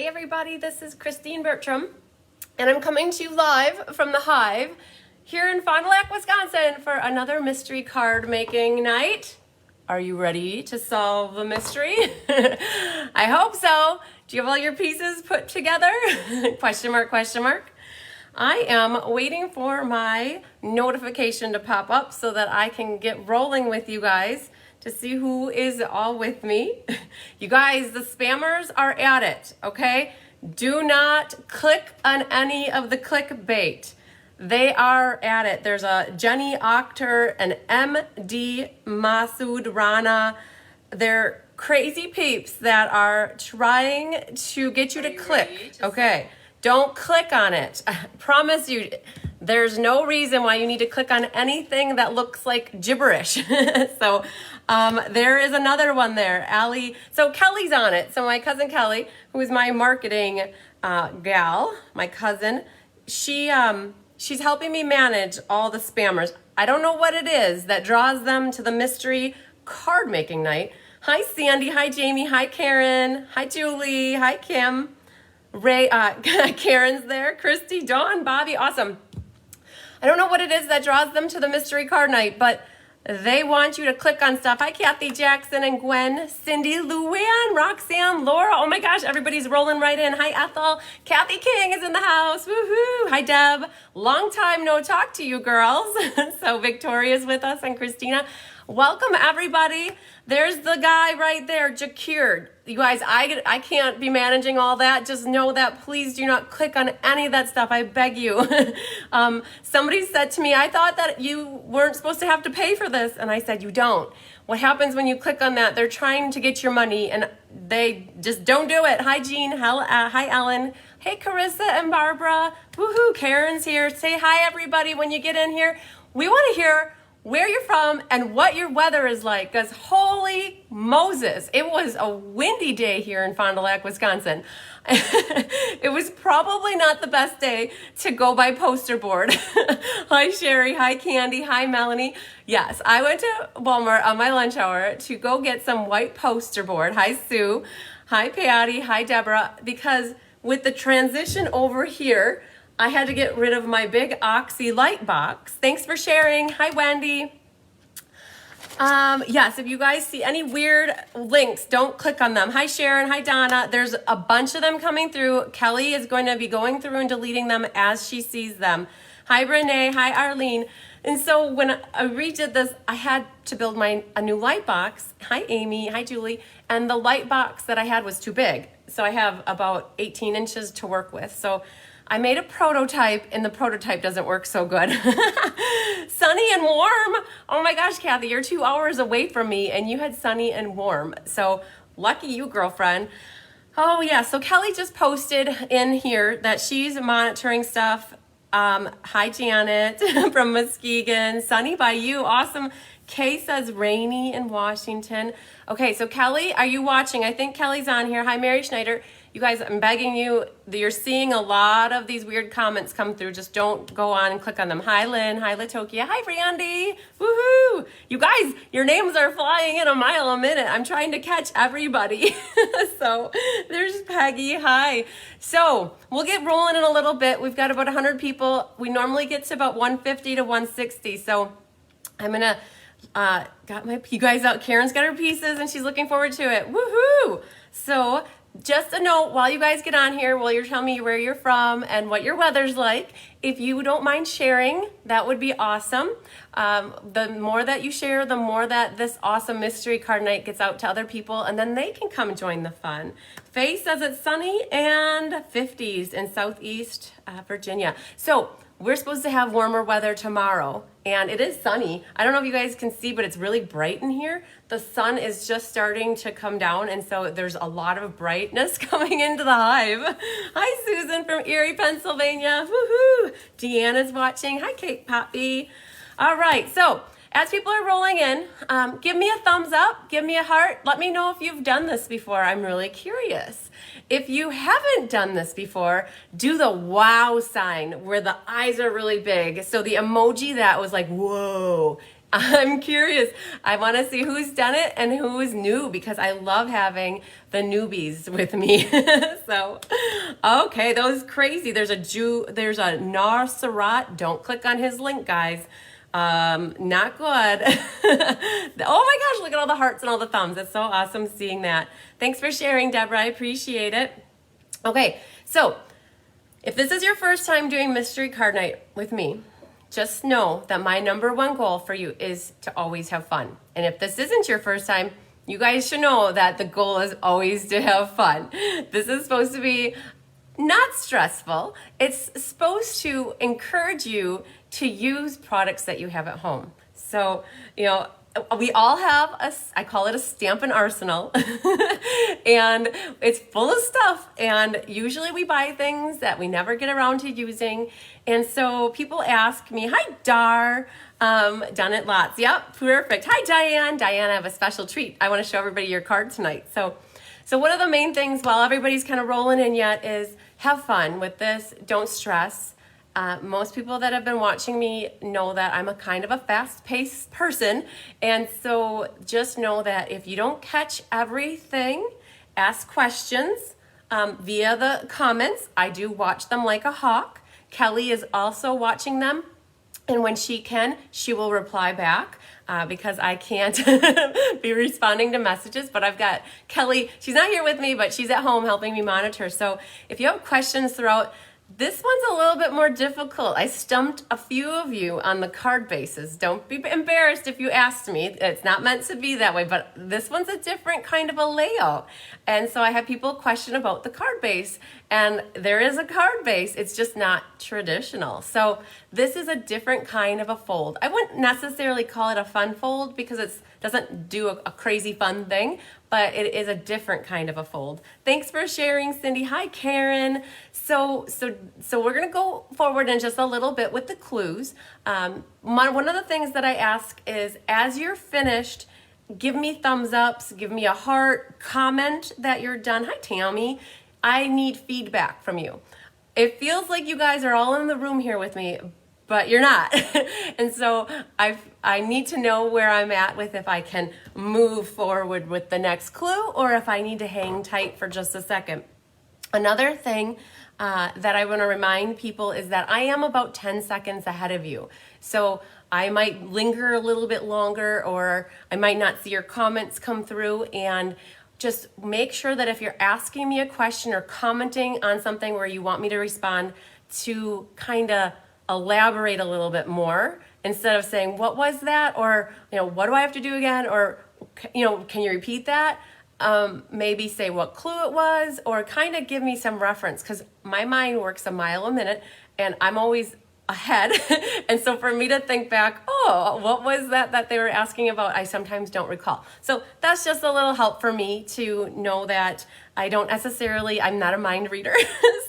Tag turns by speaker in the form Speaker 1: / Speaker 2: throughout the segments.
Speaker 1: everybody, this is Christine Bertram, and I'm coming to you live from the Hive here in Fond du Lac, Wisconsin for another mystery card making night. Are you ready to solve the mystery? I hope so. Do you have all your pieces put together? Question mark, question mark. I am waiting for my notification to pop up so that I can get rolling with you guys to see who is all with me. You guys, the spammers are at it, okay? Do not click on any of the clickbait. They are at it. There's a Jenny Octor, an MD Masood Rana. They're crazy peeps that are trying to get you to click, okay? Don't click on it. I promise you, there's no reason why you need to click on anything that looks like gibberish. So there is another one there, Allie. So Kelly's on it. So my cousin Kelly, who is my marketing gal, my cousin, she's helping me manage all the spammers. I don't know what it is that draws them to the mystery card making night. Hi Sandy, hi Jamie, hi Karen, hi Julie, hi Kim. Ray, Karen's there, Christy, Dawn, Bobby, awesome. I don't know what it is that draws them to the mystery card night, but they want you to click on stuff. Hi, Kathy Jackson and Gwen, Cindy, Luann, Roxanne, Laura. Oh my gosh, everybody's rolling right in. Hi, Ethel. Kathy King is in the house. Woohoo. Hi, Deb. Long time no talk to you girls. So Victoria's with us and Christina. Welcome, everybody. There's the guy right there, Jakir. You guys, I can't be managing all that. Just know that please do not click on any of that stuff. I beg you. Somebody said to me, I thought that you weren't supposed to have to pay for this. And I said, you don't. What happens when you click on that? They're trying to get your money and they just don't do it. Hi, Jean. Hi, Ellen. Hey, Carissa and Barbara. Woohoo, Karen's here. Say hi, everybody, when you get in here. We want to hear where you're from and what your weather is like, because holy Moses, it was a windy day here in Fond du Lac, Wisconsin. It was probably not the best day to go by poster board. Hi Sherry, hi Candy, hi Melanie. Yes, I went to Walmart on my lunch hour to go get some white poster board. Hi Sue, hi Patty, hi Deborah, because with the transition over here, I had to get rid of my big Oxy light box. Thanks for sharing. Hi, Wendy. Yes, if you guys see any weird links, don't click on them. Hi, Sharon. Hi, Donna. There's a bunch of them coming through. Kelly is going to be going through and deleting them as she sees them. Hi, Renee. Hi, Arlene. And so when I redid this, I had to build a new light box. Hi, Amy. Hi, Julie. And the light box that I had was too big. So I have about 18 inches to work with. So I made a prototype, and the prototype doesn't work so good. Sunny and warm. Oh my gosh, Kathy, you're 2 hours away from me, and you had sunny and warm. So lucky you, girlfriend. Oh yeah, so Kelly just posted in here that she's monitoring stuff. Hi, Janet from Muskegon. Sunny by you, awesome. Kay says rainy in Washington. Okay, so Kelly, are you watching? I think Kelly's on here. Hi, Mary Schneider. You guys, I'm begging you, you're seeing a lot of these weird comments come through. Just don't go on and click on them. Hi, Lynn. Hi, Latokia. Hi, Randy. Woohoo. You guys, your names are flying in a mile a minute. I'm trying to catch everybody. So there's Peggy. Hi. So we'll get rolling in a little bit. We've got about 100 people. We normally get to about 150 to 160. So I'm going to got you guys out. Karen's got her pieces and she's looking forward to it. Woohoo. So just a note, while you guys get on here, while you're telling me where you're from and what your weather's like, if you don't mind sharing, that would be awesome. The more that you share, the more that this awesome mystery card night gets out to other people, and then they can come join the fun. Faye says it's sunny and 50s in Southeast Virginia. So we're supposed to have warmer weather tomorrow, and it is sunny. I don't know if you guys can see, but it's really bright in here. The sun is just starting to come down, and so there's a lot of brightness coming into the hive. Hi, Susan from Erie, Pennsylvania. Woohoo! Deanna's watching. Hi, Kate Poppy. All right, so as people are rolling in, give me a thumbs up, give me a heart. Let me know if you've done this before. I'm really curious. If you haven't done this before, do the wow sign where the eyes are really big. So the emoji that was like, whoa, I'm curious. I want to see who's done it and who is new because I love having the newbies with me. So, okay, that was crazy. There's a Narsarat. Don't click on his link, guys. Not good. Oh my gosh, look at all the hearts and all the thumbs. It's so awesome seeing that. Thanks for sharing, Deborah. I appreciate it. Okay, so if this is your first time doing mystery card night with me, just know that my number one goal for you is to always have fun. And if this isn't your first time, you guys should know that the goal is always to have fun. This is supposed to be not stressful. It's supposed to encourage you to use products that you have at home. So, we all have I call it a Stampin' Arsenal, and it's full of stuff. And usually we buy things that we never get around to using. And so people ask me, hi, Dar, done it lots. Yep, perfect. Hi, Diane. Diane, I have a special treat. I want to show everybody your card tonight. So one of the main things while everybody's kind of rolling in yet is have fun with this. Don't stress. Most people that have been watching me know that I'm a kind of a fast-paced person. And so just know that if you don't catch everything, ask questions via the comments. I do watch them like a hawk. Kelly is also watching them. And when she can, she will reply back because I can't be responding to messages. But I've got Kelly, she's not here with me, but she's at home helping me monitor. So if you have questions throughout, this one's a little bit more difficult. I stumped a few of you on the card bases. Don't be embarrassed if you asked me. It's not meant to be that way, but this one's a different kind of a layout. And so I have people question about the card base, and there is a card base. It's just not traditional. So this is a different kind of a fold. I wouldn't necessarily call it a fun fold because it doesn't do a crazy fun thing, but it is a different kind of a fold. Thanks for sharing, Cindy. Hi, Karen. So we're gonna go forward in just a little bit with the clues. One of the things that I ask is, as you're finished, give me thumbs ups, give me a heart, comment that you're done. Hi, Tammy. I need feedback from you. It feels like you guys are all in the room here with me, but you're not. And so I need to know where I'm at with if I can move forward with the next clue or if I need to hang tight for just a second. Another thing that I want to remind people is that I am about 10 seconds ahead of you. So I might linger a little bit longer, or I might not see your comments come through. And just make sure that if you're asking me a question or commenting on something where you want me to respond, to kind of elaborate a little bit more instead of saying, what was that? Or, what do I have to do again? Or, can you repeat that? Maybe say what clue it was, or kind of give me some reference, because my mind works a mile a minute and I'm always ahead. And so for me to think back, what was that they were asking about? I sometimes don't recall. So that's just a little help for me to know that I'm not a mind reader.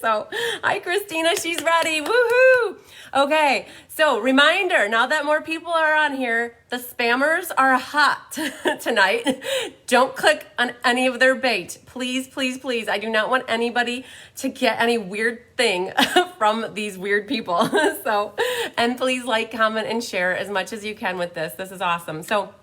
Speaker 1: So, hi, Christina, she's ready. Woohoo! Okay, so reminder, now that more people are on here, the spammers are hot tonight. Don't click on any of their bait. Please, please, please. I do not want anybody to get any weird thing from these weird people. And please like, comment, and share as much as you can with this. This is awesome. So,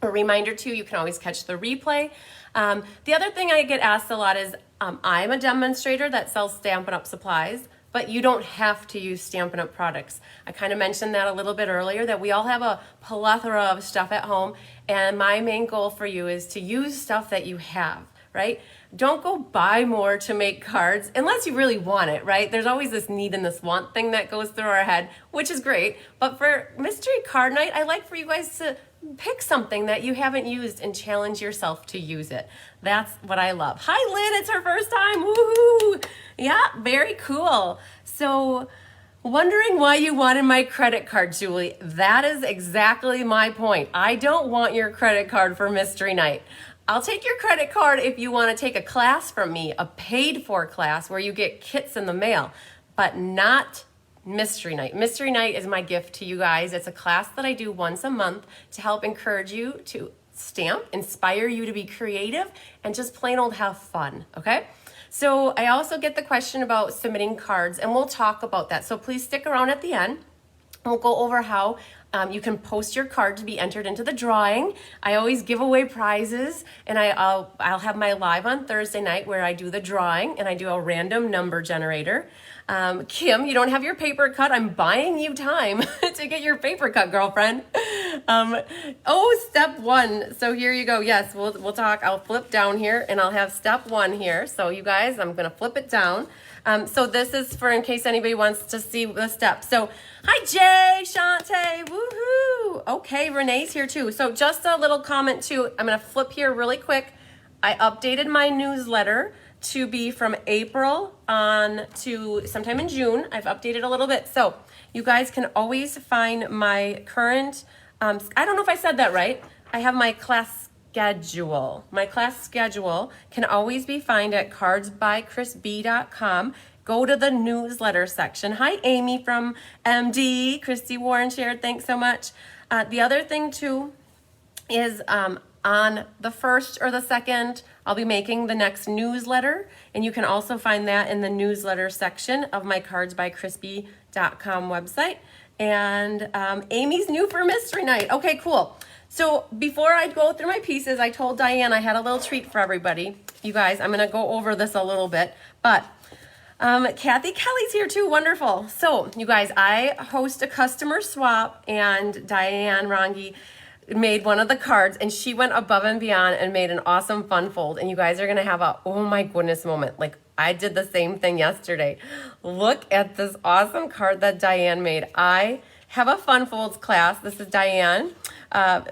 Speaker 1: a reminder too, you can always catch the replay. The other thing I get asked a lot is, I'm a demonstrator that sells Stampin' Up! Supplies, but you don't have to use Stampin' Up! Products. I kind of mentioned that a little bit earlier, that we all have a plethora of stuff at home, and my main goal for you is to use stuff that you have, right? Don't go buy more to make cards unless you really want it, right? There's always this need and this want thing that goes through our head, which is great. But for Mystery Card Night, I like for you guys to pick something that you haven't used and challenge yourself to use it. That's what I love. Hi, Lynn, it's her first time. Woohoo! Yeah, very cool. So, wondering why you wanted my credit card, Julie? That is exactly my point. I don't want your credit card for Mystery Night. I'll take your credit card if you want to take a class from me, a paid for class where you get kits in the mail, but not Mystery Night. Mystery Night is my gift to you guys. It's a class that I do once a month to help encourage you to stamp, inspire you to be creative, and just plain old have fun, okay? So I also get the question about submitting cards, and we'll talk about that. So please stick around at the end. We'll go over how You can post your card to be entered into the drawing. I always give away prizes, and I'll have my live on Thursday night where I do the drawing and I do a random number generator. Kim, you don't have your paper cut. I'm buying you time to get your paper cut, girlfriend. Step one. So here you go. Yes, we'll talk. I'll flip down here and I'll have step one here. So you guys, I'm going to flip it down. So this is for in case anybody wants to see the steps. So hi, Jay, Shantae, woohoo. Okay, Renee's here too. So just a little comment too. I'm going to flip here really quick. I updated my newsletter to be from April on to sometime in June. I've updated a little bit. So you guys can always find my current, I don't know if I said that right. I have my class schedule. My class schedule can always be found at cardsbychrisb.com. Go to the newsletter section. Hi, Amy from MD. Christy Warren shared. Thanks so much. The other thing too is on the 1st or the 2nd, I'll be making the next newsletter, and you can also find that in the newsletter section of my cardbychrisb.com website. And Amy's new for Mystery Night. Okay, cool. So before I go through my pieces, I told Diane I had a little treat for everybody. You guys, I'm going to go over this a little bit, but Kathy Kelly's here too. Wonderful. So you guys, I host a customer swap, and Diane Rongi made one of the cards, and she went above and beyond and made an awesome fun fold, and you guys are gonna have a oh my goodness moment. Like I did the same thing yesterday. Look at this awesome card that Diane made. I have a fun folds class. This is Diane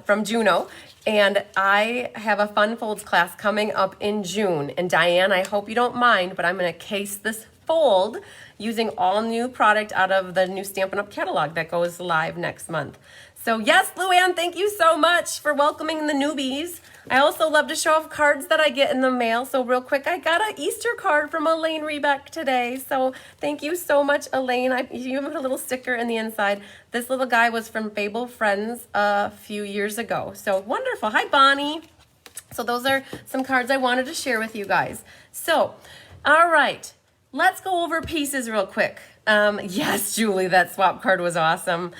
Speaker 1: from Juneau, and I have a fun folds class coming up in June. And Diane, I hope you don't mind, but I'm gonna case this fold using all new product out of the new Stampin' Up! Catalog that goes live next month. So yes, Luann, thank you so much for welcoming the newbies. I also love to show off cards that I get in the mail. So real quick, I got an Easter card from Elaine Rebeck today. So thank you so much, Elaine. You even put a little sticker in the inside. This little guy was from Fable Friends a few years ago. So wonderful. Hi, Bonnie. So those are some cards I wanted to share with you guys. So, all right, let's go over pieces real quick. Yes, Julie, that swap card was awesome.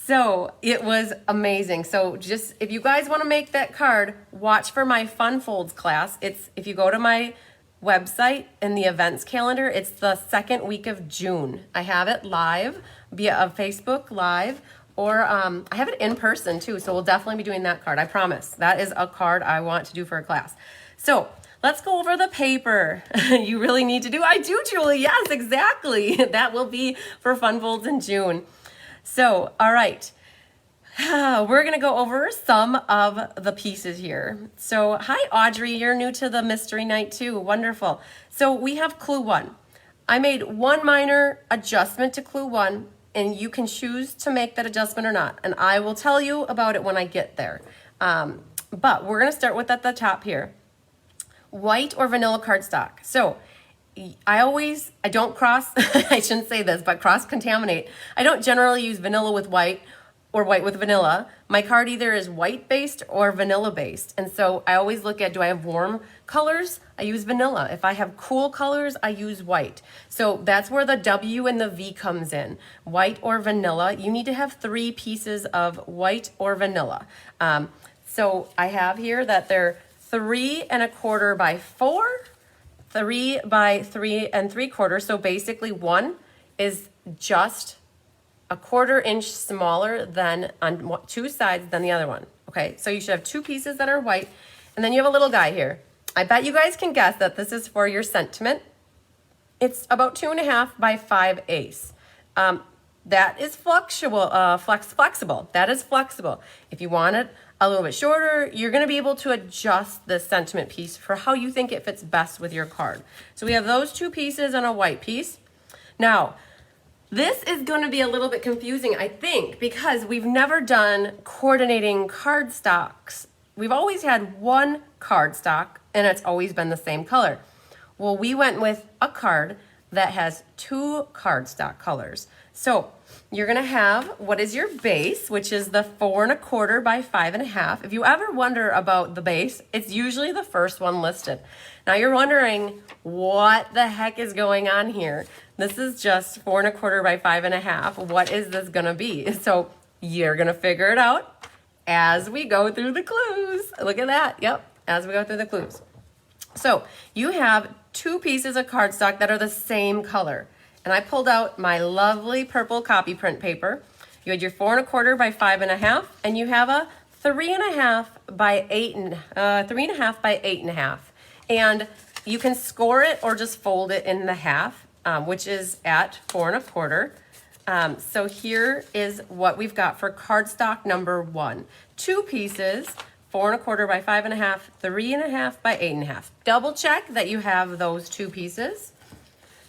Speaker 1: So it was amazing. So just if you guys want to make that card, watch for my Fun Folds class. It's if you go to my website in the events calendar, it's the 2nd week of June. I have it live via a Facebook Live, or I have it in person too. So we'll definitely be doing that card. I promise. That is a card I want to do for a class. So let's go over the paper. You really need to do. I do, Julie. Yes, exactly. That will be for Fun Folds in June. So, all right, we're going to go over some of the pieces here. So, hi, Audrey, you're new to the Mystery Night too. Wonderful. So we have clue 1. I made one minor adjustment to clue 1, and you can choose to make that adjustment or not. And I will tell you about it when I get there. But we're going to start with at the top here. White or vanilla cardstock. So I don't cross, I shouldn't say this, but cross-contaminate. I don't generally use vanilla with white or white with vanilla. My card either is white-based or vanilla-based. And so I always look at, do I have warm colors? I use vanilla. If I have cool colors, I use white. So that's where the W and the V comes in. White or vanilla. You need to have 3 pieces of white or vanilla. So I have here that they're 3 1/4 by 4. 3 by 3 3/4. So basically one is just a 1/4 inch smaller than on 2 sides than the other one. Okay, so you should have 2 pieces that are white, and then you have a little guy here. I bet you guys can guess that this is for your sentiment. It's about 2 1/2 by 5/8. That is flexible. That is flexible. If you want it a little bit shorter, you're going to be able to adjust the sentiment piece for how you think it fits best with your card. So we have those 2 pieces and a white piece. Now, this is going to be a little bit confusing, I think, because we've never done coordinating cardstocks. We've always had one cardstock, and it's always been the same color. Well, we went with a card that has 2 cardstock colors. So you're going to have what is your base, which is the 4 1/4 by 5 1/2. If you ever wonder about the base, it's usually the first one listed. Now you're wondering what the heck is going on here. This is just 4 1/4 by 5 1/2. What is this going to be? So You're gonna figure it out as we go through the clues. Look at that, yep, as we go through the clues. So you have 2 pieces of cardstock that are the same color. And I pulled out my lovely purple copy print paper. You had your 4 1/4 by 5 1/2, and you have a 3 1/2 by 8 3 1/2 by 8 1/2. And you can score it or just fold it in the half, which is at 4 1/4. So here is what we've got for cardstock number 1. 2 pieces, 4 1/4 by 5 1/2, 3 1/2 by 8 1/2. Double check that you have those 2 pieces.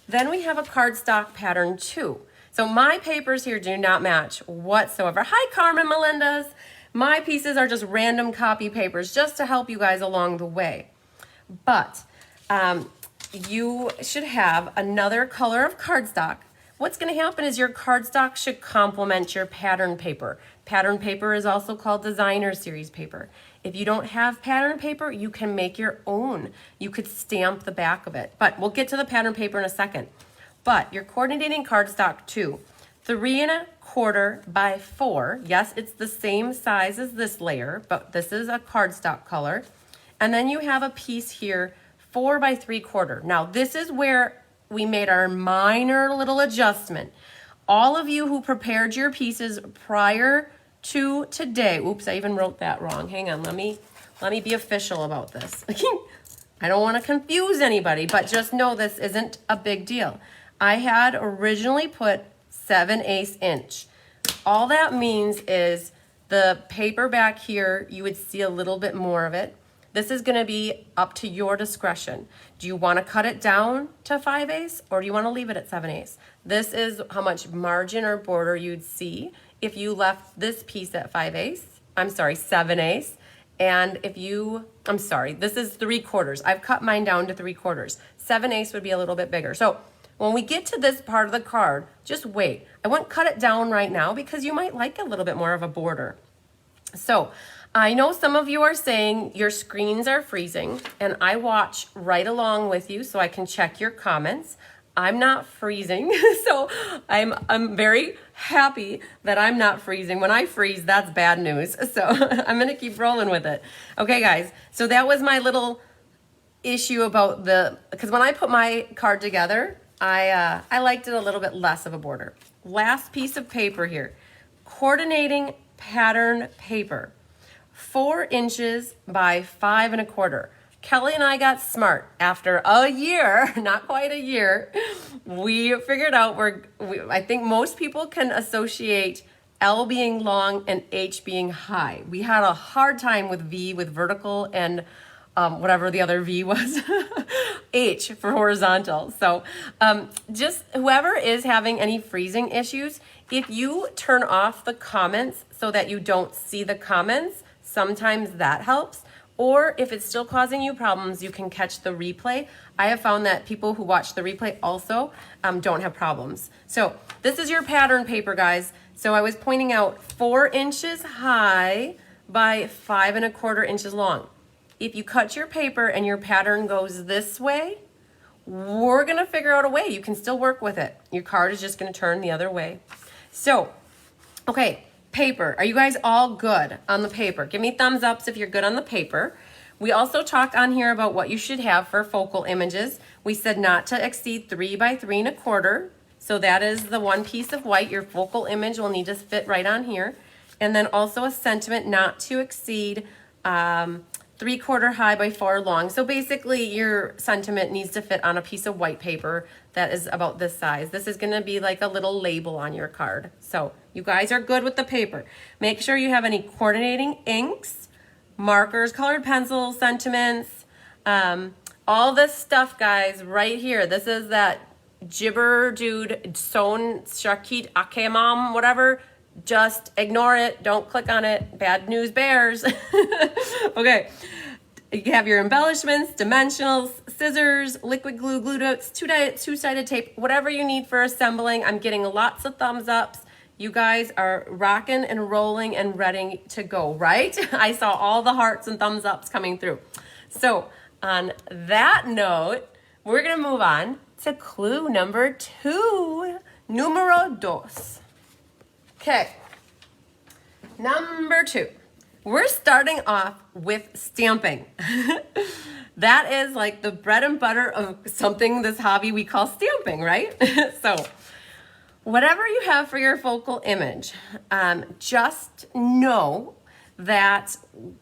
Speaker 1: Then we have a cardstock pattern 2. So my papers here do not match whatsoever. Hi, Carmen Melendez. My pieces are just random copy papers just to help you guys along the way. But you should have another color of cardstock. What's going to happen is your cardstock should complement your pattern paper. Pattern paper is also called designer series paper. If you don't have pattern paper, you can make your own. You could stamp the back of it. But we'll get to the pattern paper in a second. But you're coordinating cardstock 2. 3 1/4 by 4. Yes, it's the same size as this layer, but this is a cardstock color. And then you have a piece here, 4 by 3/4. Now this is where we made our minor little adjustment. All of you who prepared your pieces prior to today, oops, I even wrote that wrong. Hang on, let me be official about this. I don't want to confuse anybody, but just know this isn't a big deal. I had originally put 7/8 inch. All that means is the paper back here, you would see a little bit more of it. This is going to be up to your discretion. Do you want to cut it down to 5/8 or do you want to leave it at 7/8? This is how much margin or border you'd see if you left this piece at 7/8. And if you, this is 3/4. I've cut mine down to 3/4. 7/8 would be a little bit bigger. So when we get to this part of the card, just wait. I won't cut it down right now because you might like a little bit more of a border. So I know some of you are saying your screens are freezing, and I watch right along with you so I can check your comments. I'm not freezing, so I'm very happy that I'm not freezing. When I freeze, that's bad news. So I'm gonna keep rolling with it. Okay, guys, so that was my little issue about because when I put my card together, I liked it a little bit less of a border. Last piece of paper here, coordinating pattern paper. 4 inches by 5 1/4. Kelly and I got smart. After a year, not quite a year, we figured out I think most people can associate L being long and H being high. We had a hard time with V, with vertical, and whatever the other V was, H for horizontal. So just whoever is having any freezing issues, if you turn off the comments so that you don't see the comments, sometimes that helps. Or if it's still causing you problems, you can catch the replay. I have found that people who watch the replay also don't have problems. So this is your pattern paper, guys. So I was pointing out 4 inches high by 5 1/4 inches long. If you cut your paper and your pattern goes this way, we're gonna figure out a way. You can still work with it. Your card is just gonna turn the other way. So, okay. Paper. Are you guys all good on the paper? Give me thumbs ups if you're good on the paper. We also talked on here about what you should have for focal images. We said not to exceed 3 by 3 1/4. So that is the one piece of white. Your focal image will need to fit right on here. And then also a sentiment not to exceed 3/4 high by 4 long. So basically your sentiment needs to fit on a piece of white paper that is about this size. This is gonna be like a little label on your card. So you guys are good with the paper. Make sure you have any coordinating inks, markers, colored pencils, sentiments, all this stuff, guys, right here. This is that gibber dude, son, shakit, akemam, whatever. Just ignore it. Don't click on it. Bad news bears. Okay. You have your embellishments, dimensionals, scissors, liquid glue, glue dots, two-sided tape, whatever you need for assembling. I'm getting lots of thumbs ups. You guys are rocking and rolling and ready to go, right? I saw all the hearts and thumbs ups coming through. So on that note, we're gonna move on to clue number 2, numero dos. Okay, Number 2, we're starting off with stamping. That is like the bread and butter of something, this hobby we call stamping, right? So whatever you have for your focal image, just know that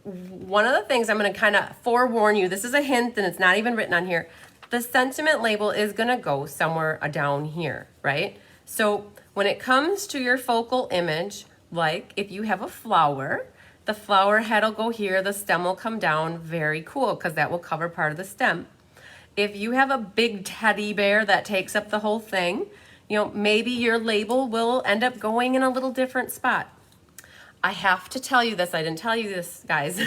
Speaker 1: one of the things I'm going to kind of forewarn you, this is a hint and it's not even written on here, the sentiment label is going to go somewhere down here, right? So when it comes to your focal image, like if you have a flower, the flower head will go here, the stem will come down. Very cool, because that will cover part of the stem. If you have a big teddy bear that takes up the whole thing, you know, maybe your label will end up going in a little different spot. I have to tell you this, I didn't tell you this, guys.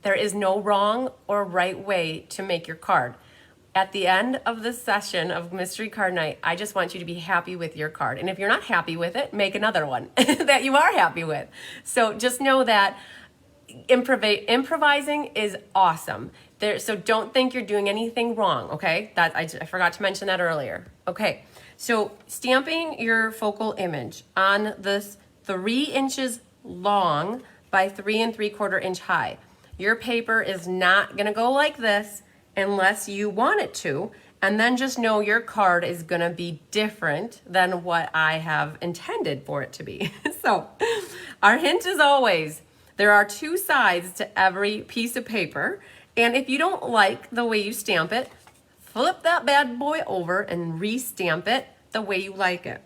Speaker 1: There is no wrong or right way to make your card. At the end of this session of Mystery Card Night, I just want you to be happy with your card. And if you're not happy with it, make another one that you are happy with. So just know that improvising is awesome. So don't think you're doing anything wrong, okay? I forgot to mention that earlier. Okay, so stamping your focal image on this 3 inches long by 3 3/4 inch high. Your paper is not gonna go like this unless you want it to, and then just know your card is gonna be different than what I have intended for it to be. So our hint is always, there are 2 sides to every piece of paper, and if you don't like the way you stamp it, flip that bad boy over and re-stamp it the way you like it.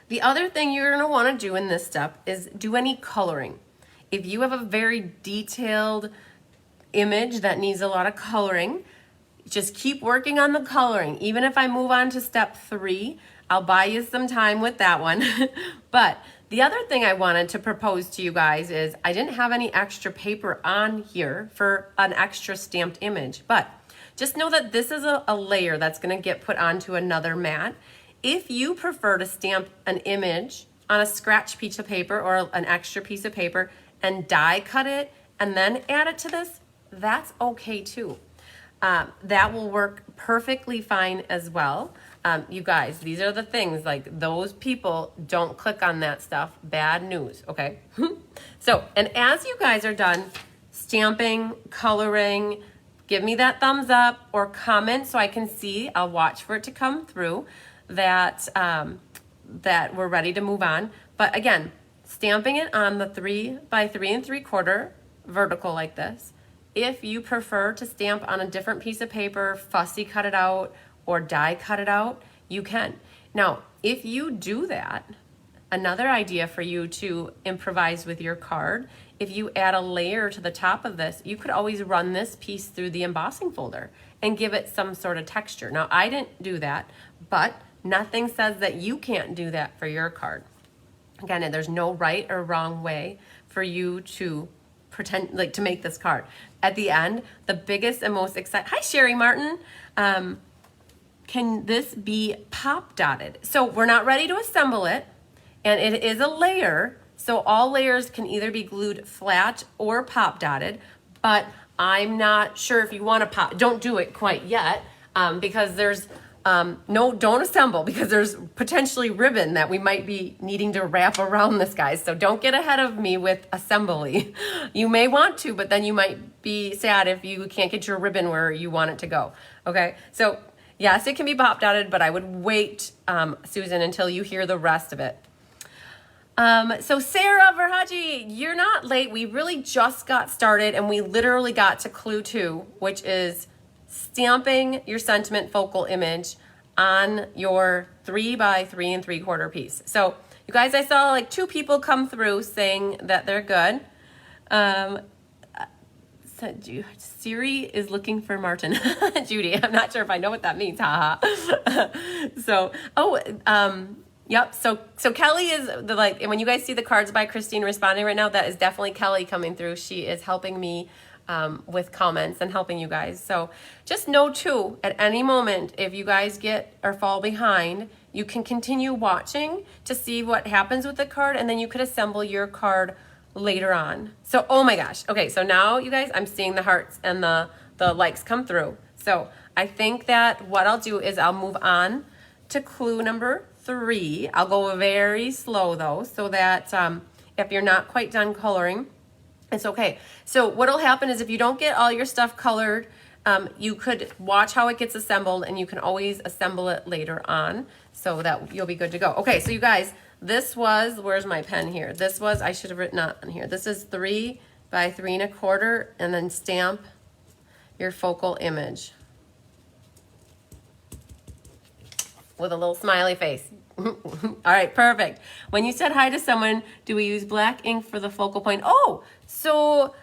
Speaker 1: The other thing you're gonna wanna do in this step is do any coloring. If you have a very detailed image that needs a lot of coloring, just keep working on the coloring. Even if I move on to step 3, I'll buy you some time with that one. But the other thing I wanted to propose to you guys is I didn't have any extra paper on here for an extra stamped image, but just know that this is a layer that's gonna get put onto another mat. If you prefer to stamp an image on a scratch piece of paper or an extra piece of paper and die cut it and then add it to this, that's okay too. That will work perfectly fine as well. You guys, these are the things, like those people don't click on that stuff. Bad news, okay? So, and as you guys are done stamping, coloring, give me that thumbs up or comment so I can see, I'll watch for it to come through, that, that we're ready to move on. But again, stamping it on the 3 by 3 3/4 vertical like this. If you prefer to stamp on a different piece of paper, fussy cut it out, or die cut it out, you can. Now, if you do that, another idea for you to improvise with your card, if you add a layer to the top of this, you could always run this piece through the embossing folder and give it some sort of texture. Now, I didn't do that, but nothing says that you can't do that for your card. Again, there's no right or wrong way for you to pretend, like, to make this card. At the end, the biggest and most exciting, hi Sherry Martin, can this be pop dotted? So we're not ready to assemble it, and it is a layer, so all layers can either be glued flat or pop dotted, but I'm not sure if you want to pop, don't do it quite yet, because there's, no, don't assemble, because there's potentially ribbon that we might be needing to wrap around this, guys. So don't get ahead of me with assembly. You may want to, but then you might be sad if you can't get your ribbon where you want it to go. Okay, so yes, it can be pop dotted, but I would wait, Susan, until you hear the rest of it. So Sarah Verhaji, you're not late. We really just got started, and we literally got to clue 2, which is stamping your sentiment focal image on your 3 by 3 3/4 piece. So you guys, I saw like 2 people come through saying that they're good. Siri is looking for Martin. Judy, I'm not sure if I know what that means. Haha. So, yep. So Kelly is the, like, when you guys see the cards by Christine responding right now, that is definitely Kelly coming through. She is helping me with comments and helping you guys. So just know too, at any moment, if you guys get or fall behind, you can continue watching to see what happens with the card, and then you could assemble your card later on. So, oh my gosh. Okay, so now you guys, I'm seeing the hearts and the likes come through. So I think that what I'll do is I'll move on to clue number 3. I'll go very slow though, so that if you're not quite done coloring, it's okay. So what'll happen is if you don't get all your stuff colored, you could watch how it gets assembled, and you can always assemble it later on so that you'll be good to go. Okay, so you guys, this was, where's my pen here? This was, I should have written it on here. This is 3 by 3 1/4, and then stamp your focal image with a little smiley face. All right, perfect. When you said hi to someone, do we use black ink for the focal point? Oh, so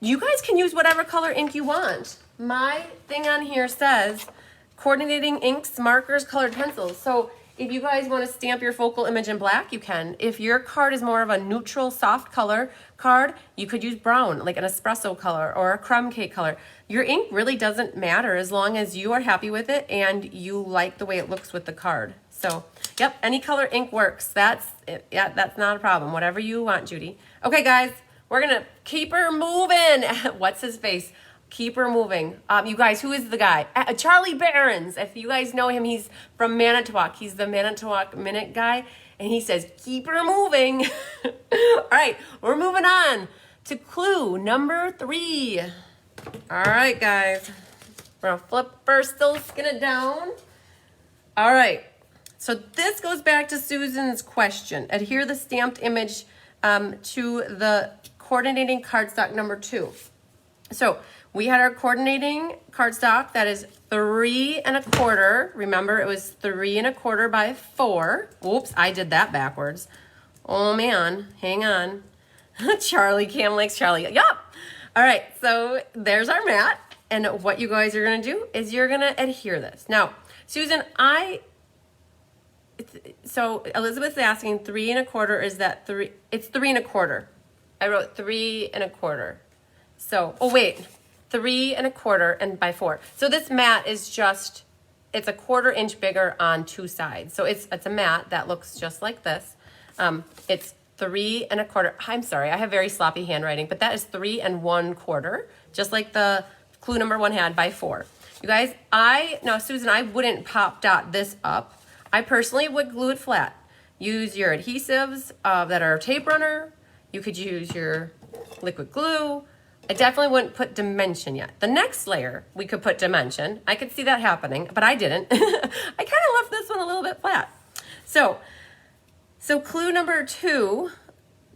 Speaker 1: you guys can use whatever color ink you want. My thing on here says coordinating inks, markers, colored pencils. So if you guys want to stamp your focal image in black, you can. If your card is more of a neutral, soft color card, you could use brown, like an espresso color or a crumb cake color. Your ink really doesn't matter as long as you are happy with it and you like the way it looks with the card. So, yep, any color ink works. That's not a problem. Whatever you want, Judy. Okay, guys, we're gonna keep her moving. What's his face? Keep her moving. You guys, who is the guy? Charlie Barons. If you guys know him, he's from Manitowoc. He's the Manitowoc Minute guy, and he says, keep her moving. All right, we're moving on to clue number 3. All right, guys. We're gonna flip first, still skin it down. All right. So this goes back to Susan's question. Adhere the stamped image to the coordinating cardstock number 2. So we had our coordinating cardstock that is 3 1/4. Remember, it was 3 1/4 by 4. Oops, I did that backwards. Oh man, hang on. Charlie, Cam likes Charlie. Yup. All right, so there's our mat. And what you guys are gonna do is you're gonna adhere this. Now, Susan, so Elizabeth's asking 3 1/4, is that 3? It's 3 1/4. I wrote 3 1/4. So, oh wait, 3 1/4 and by 4. So this mat is just, it's a 1/4 inch bigger on 2 sides. So it's a mat that looks just like this. It's 3 1/4. I'm sorry, I have very sloppy handwriting, but that is 3 1/4, just like the clue number 1 had by 4. You guys, now Susan, I wouldn't pop dot this up. I personally would glue it flat. Use your adhesives that are tape runner. You could use your liquid glue. I definitely wouldn't put dimension yet. The next layer, we could put dimension. I could see that happening, but I didn't. I kind of left this one a little bit flat. So clue number 2,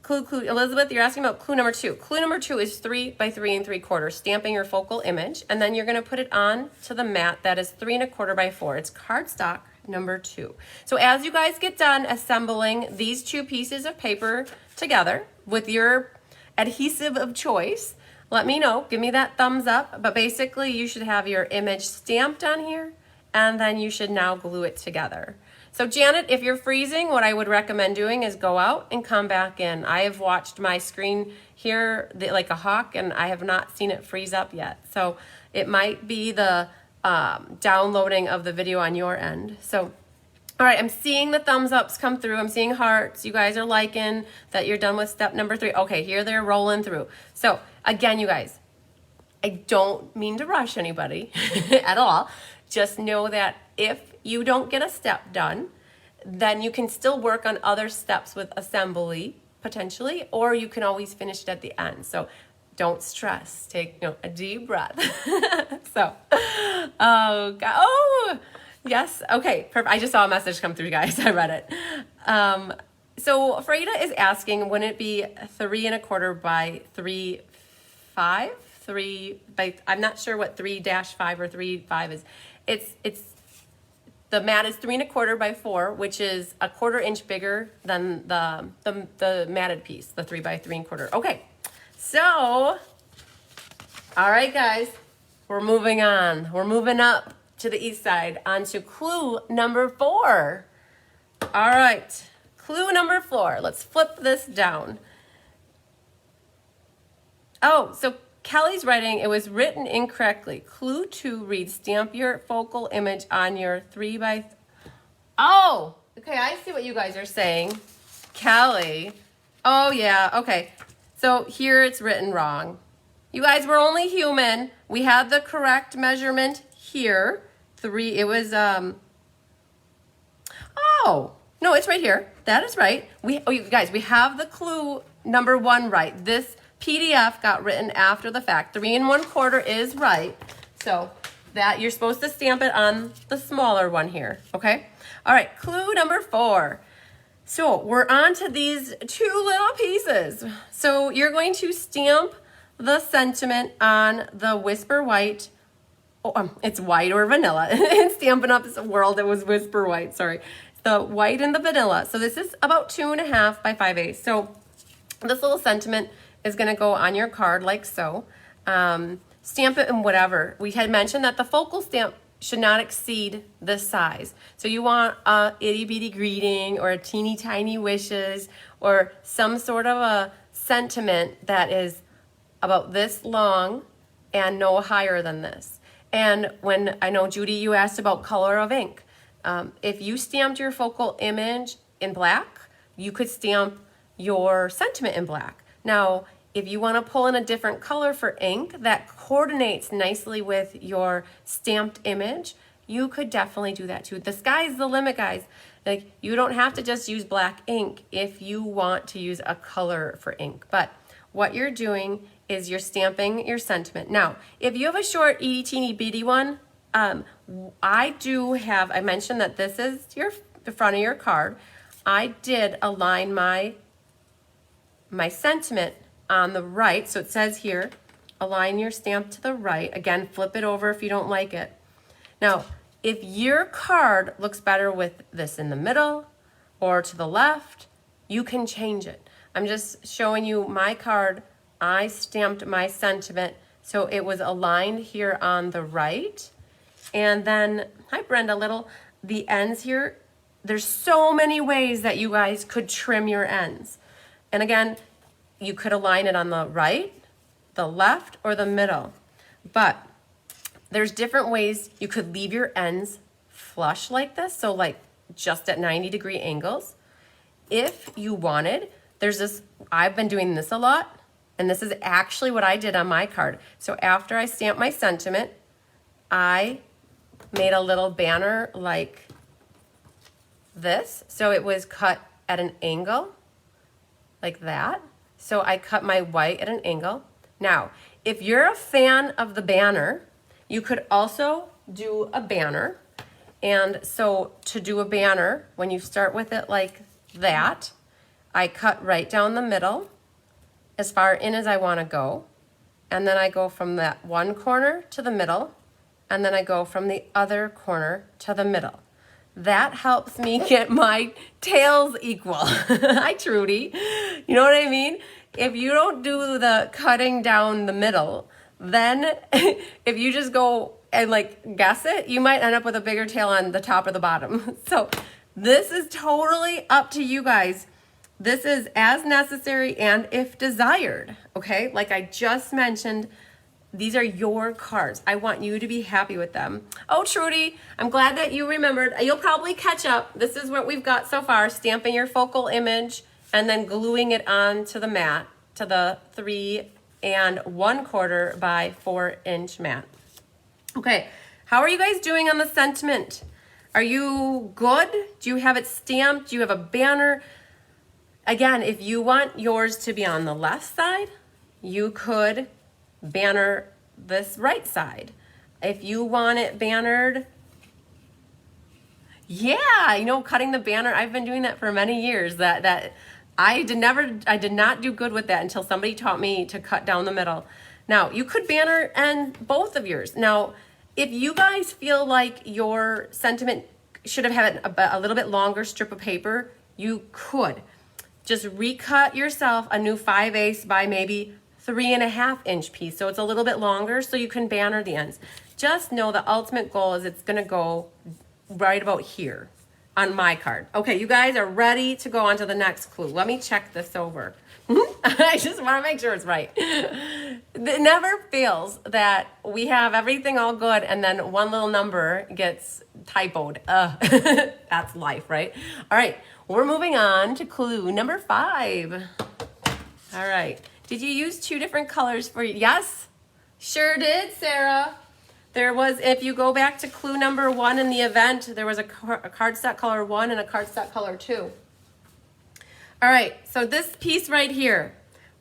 Speaker 1: Elizabeth, you're asking about clue number 2. Clue number 2 is 3 by 3 3/4, stamping your focal image, and then you're gonna put it on to the mat that is 3 1/4 by 4. It's cardstock number 2. So as you guys get done assembling these 2 pieces of paper together with your adhesive of choice, let me know, give me that thumbs up, but basically you should have your image stamped on here, and then you should now glue it together. So Janet, if you're freezing, what I would recommend doing is go out and come back in. I have watched my screen here like a hawk, and I have not seen it freeze up yet. So it might be the downloading of the video on your end. So, all right, I'm seeing the thumbs ups come through. I'm seeing hearts. You guys are liking that you're done with step number 3. Okay, here they're rolling through. So again, you guys, I don't mean to rush anybody at all. Just know that if you don't get a step done, then you can still work on other steps with assembly potentially, or you can always finish it at the end. So don't stress. Take a deep breath. So, oh God, oh yes, okay, perfect. I just saw a message come through, guys. I read it. So Freda is asking, wouldn't it be 3 1/4 by 3 5? 3 by, I'm not sure what 3-5 or 3-5 is. It's the mat is 3 1/4 by 4, which is a 1/4 inch bigger than the matted piece, the 3 by 3 1/4. Okay, so all right, guys, we're moving on. We're moving up to the east side onto clue number 4. All right, clue number 4. Let's flip this down. Oh, so Kelly's writing, it was written incorrectly. Clue 2 reads, stamp your focal image on your 3 by... Oh, okay, I see what you guys are saying. Kelly. Oh, yeah, okay. So here it's written wrong. You guys, we're only human. We had the correct measurement here. 3, it was, oh, No, it's right here. That is right. You guys, we have the clue number 1 right. This PDF got written after the fact. 3 1/4 is right. So that you're supposed to stamp it on the smaller one here, okay? All right, clue number 4. So we're on to these 2 little pieces. So you're going to stamp the sentiment on the Whisper White. Oh, it's white or vanilla. In Stampin' Up's world, it was Whisper White, sorry. The white and the vanilla. So this is about 2.5 by 5/8. So this little sentiment is gonna go on your card like so. Stamp it in whatever. We had mentioned that the focal stamp should not exceed this size. So you want a itty bitty greeting or a teeny tiny wishes or some sort of a sentiment that is about this long and no higher than this. And when, I know Judy, you asked about color of ink. If you stamped your focal image in black, you could stamp your sentiment in black. Now, if you want to pull in a different color for ink that coordinates nicely with your stamped image, you could definitely do that too. The sky's the limit, guys. Like, you don't have to just use black ink if you want to use a color for ink. But what you're doing is you're stamping your sentiment. Now, if you have a short itty teeny bitty one, I mentioned that this is the front of your card. I did align my sentiment on the right. So it says here, align your stamp to the right. Again, flip it over if you don't like it. Now, if your card looks better with this in the middle or to the left, you can change it. I'm just showing you my card. I stamped my sentiment so it was aligned here on the right. And then, hi Brenda, the ends here, there's so many ways that you guys could trim your ends. And again, you could align it on the right, the left, or the middle. But there's different ways you could leave your ends flush like this, so like just at 90-degree angles. If you wanted, there's this, I've been doing this a lot, and this is actually what I did on my card. So after I stamped my sentiment, I made a little banner like this. So it was cut at an angle like that. So I cut my white at an angle. Now, if you're a fan of the banner, you could also do a banner. And so to do a banner, when you start with it like that, I cut right down the middle as far in as I want to go. And then I go from that one corner to the middle, and then I go from the other corner to the middle. That helps me get my tails equal. Hi, Trudy. You know what I mean? If you don't do the cutting down the middle, then if you just go and like guess it, you might end up with a bigger tail on the top or the bottom. So this is totally up to you guys. This is as necessary and if desired, okay? Like I just mentioned, these are your cards. I want you to be happy with them. Oh, Trudy, I'm glad that you remembered. You'll probably catch up. This is what we've got so far, stamping your focal image and then gluing it onto the mat, to the 3 1/4 by 4 inch mat. Okay, how are you guys doing on the sentiment? Are you good? Do you have it stamped? Do you have a banner? Again, if you want yours to be on the left side, you could banner this right side. If you want it bannered, yeah, you know, cutting the banner, I've been doing that for many years. That I did not do good with that until somebody taught me to cut down the middle. Now, you could banner and both of yours. Now, if you guys feel like your sentiment should have had a little bit longer strip of paper, you could just recut yourself a new 5/8 by maybe 3.5 inch piece. So it's a little bit longer so you can banner the ends. Just know the ultimate goal is it's gonna go right about here on my card. Okay, you guys are ready to go on to the next clue. Let me check this over. I just wanna make sure it's right. It never fails that we have everything all good and then one little number gets typoed. That's life, right? All right, we're moving on to clue number 5. All right. Did you use 2 different colors for you? Yes, sure did, Sarah. There was, if you go back to clue number 1 in the event, there was a cardstock color 1 and a cardstock color 2. All right, so this piece right here,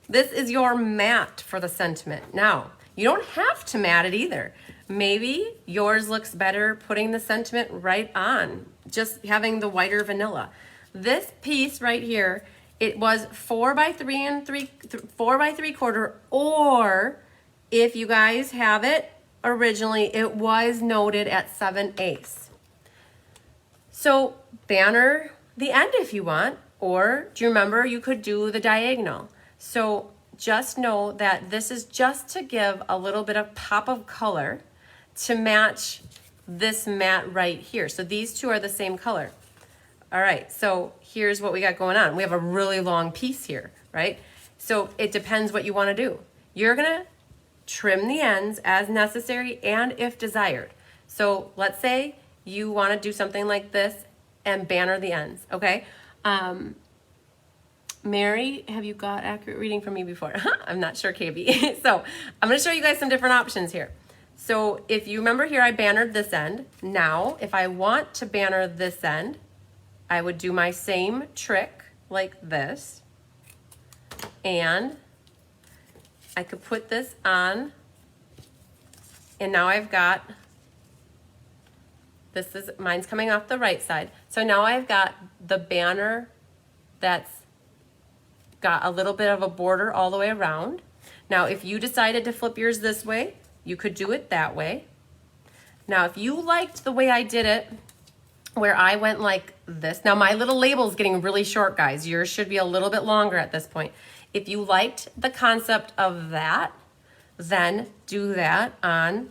Speaker 1: this is your mat for the sentiment. Now, you don't have to mat it either. Maybe yours looks better putting the sentiment right on, just having the whiter vanilla. This piece right here, it was 4 by 4 by 3/4, or if you guys have it originally, it was noted at 7/8. So banner the end if you want, or do you remember you could do the diagonal? So just know that this is just to give a little bit of pop of color to match this mat right here. So these two are the same color. All right, so here's what we got going on. We have a really long piece here, right? So it depends what you want to do. You're gonna trim the ends as necessary and if desired. So let's say you want to do something like this and banner the ends, okay? Mary, have you got accurate reading from me before? I'm not sure, KB. So I'm going to show you guys some different options here. So if you remember here, I bannered this end. Now, if I want to banner this end, I would do my same trick like this. And I could put this on. And now I've got, mine's coming off the right side. So now I've got the banner that's got a little bit of a border all the way around. Now, if you decided to flip yours this way, you could do it that way. Now, if you liked the way I did it, where I went like this, now my little label is getting really short, guys. Yours should be a little bit longer at this point. If you liked the concept of that, then do that on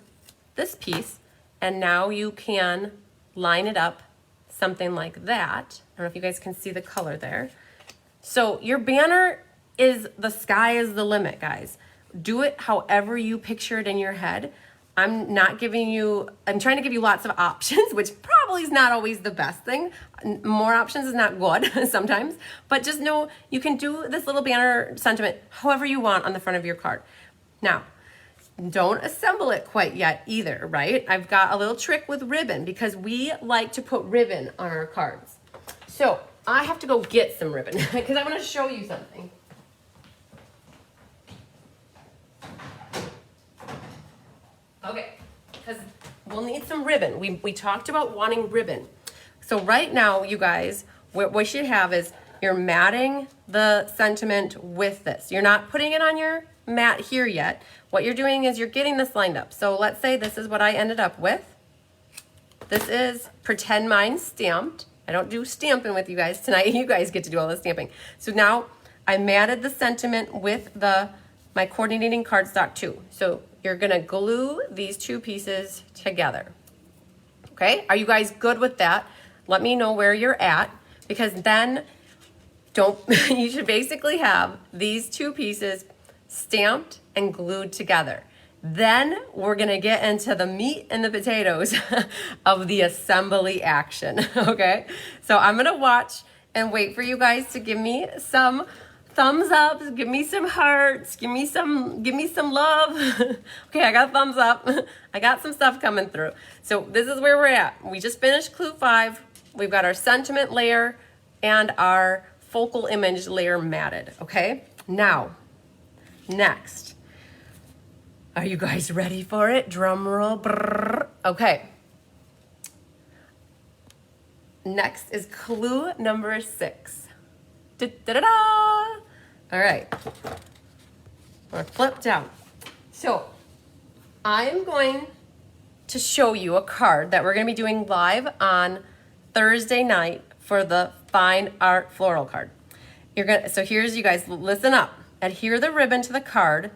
Speaker 1: this piece, and now you can line it up something like that. I don't know if you guys can see the color there. So your banner is, the sky is the limit, guys. Do it however you picture it in your head. I'm trying to give you lots of options, which probably is not always the best thing. More options is not good sometimes, but just know you can do this little banner sentiment however you want on the front of your card. Now, don't assemble it quite yet either, right? I've got a little trick with ribbon because we like to put ribbon on our cards. So I have to go get some ribbon because I want to show you something. Okay, because we'll need some ribbon. We talked about wanting ribbon. So right now, you guys, what we should have is you're matting the sentiment with this. You're not putting it on your mat here yet. What you're doing is you're getting this lined up. So let's say this is what I ended up with. This is pretend mine's stamped. I don't do stamping with you guys tonight. You guys get to do all the stamping. So now I matted the sentiment with my coordinating cardstock too. So you're gonna glue these two pieces together. Okay, are you guys good with that? Let me know where you're at, because then you should basically have these two pieces stamped and glued together. Then we're gonna get into the meat and the potatoes of the assembly action, okay? So I'm gonna watch and wait for you guys to give me some thumbs up, give me some hearts, give me some love. Okay, I got thumbs up. I got some stuff coming through. So this is where we're at. We just finished clue 5. We've got our sentiment layer and our focal image layer matted, okay? Now, next. Are you guys ready for it? Drum roll. Brrr. Okay. Next is clue number 6. Da-da-da-da! All right. We're flipped down. So I'm going to show you a card that we're going to be doing live on Thursday night for the Fine Art Floral card. So here's, you guys, listen up. Adhere the ribbon to the card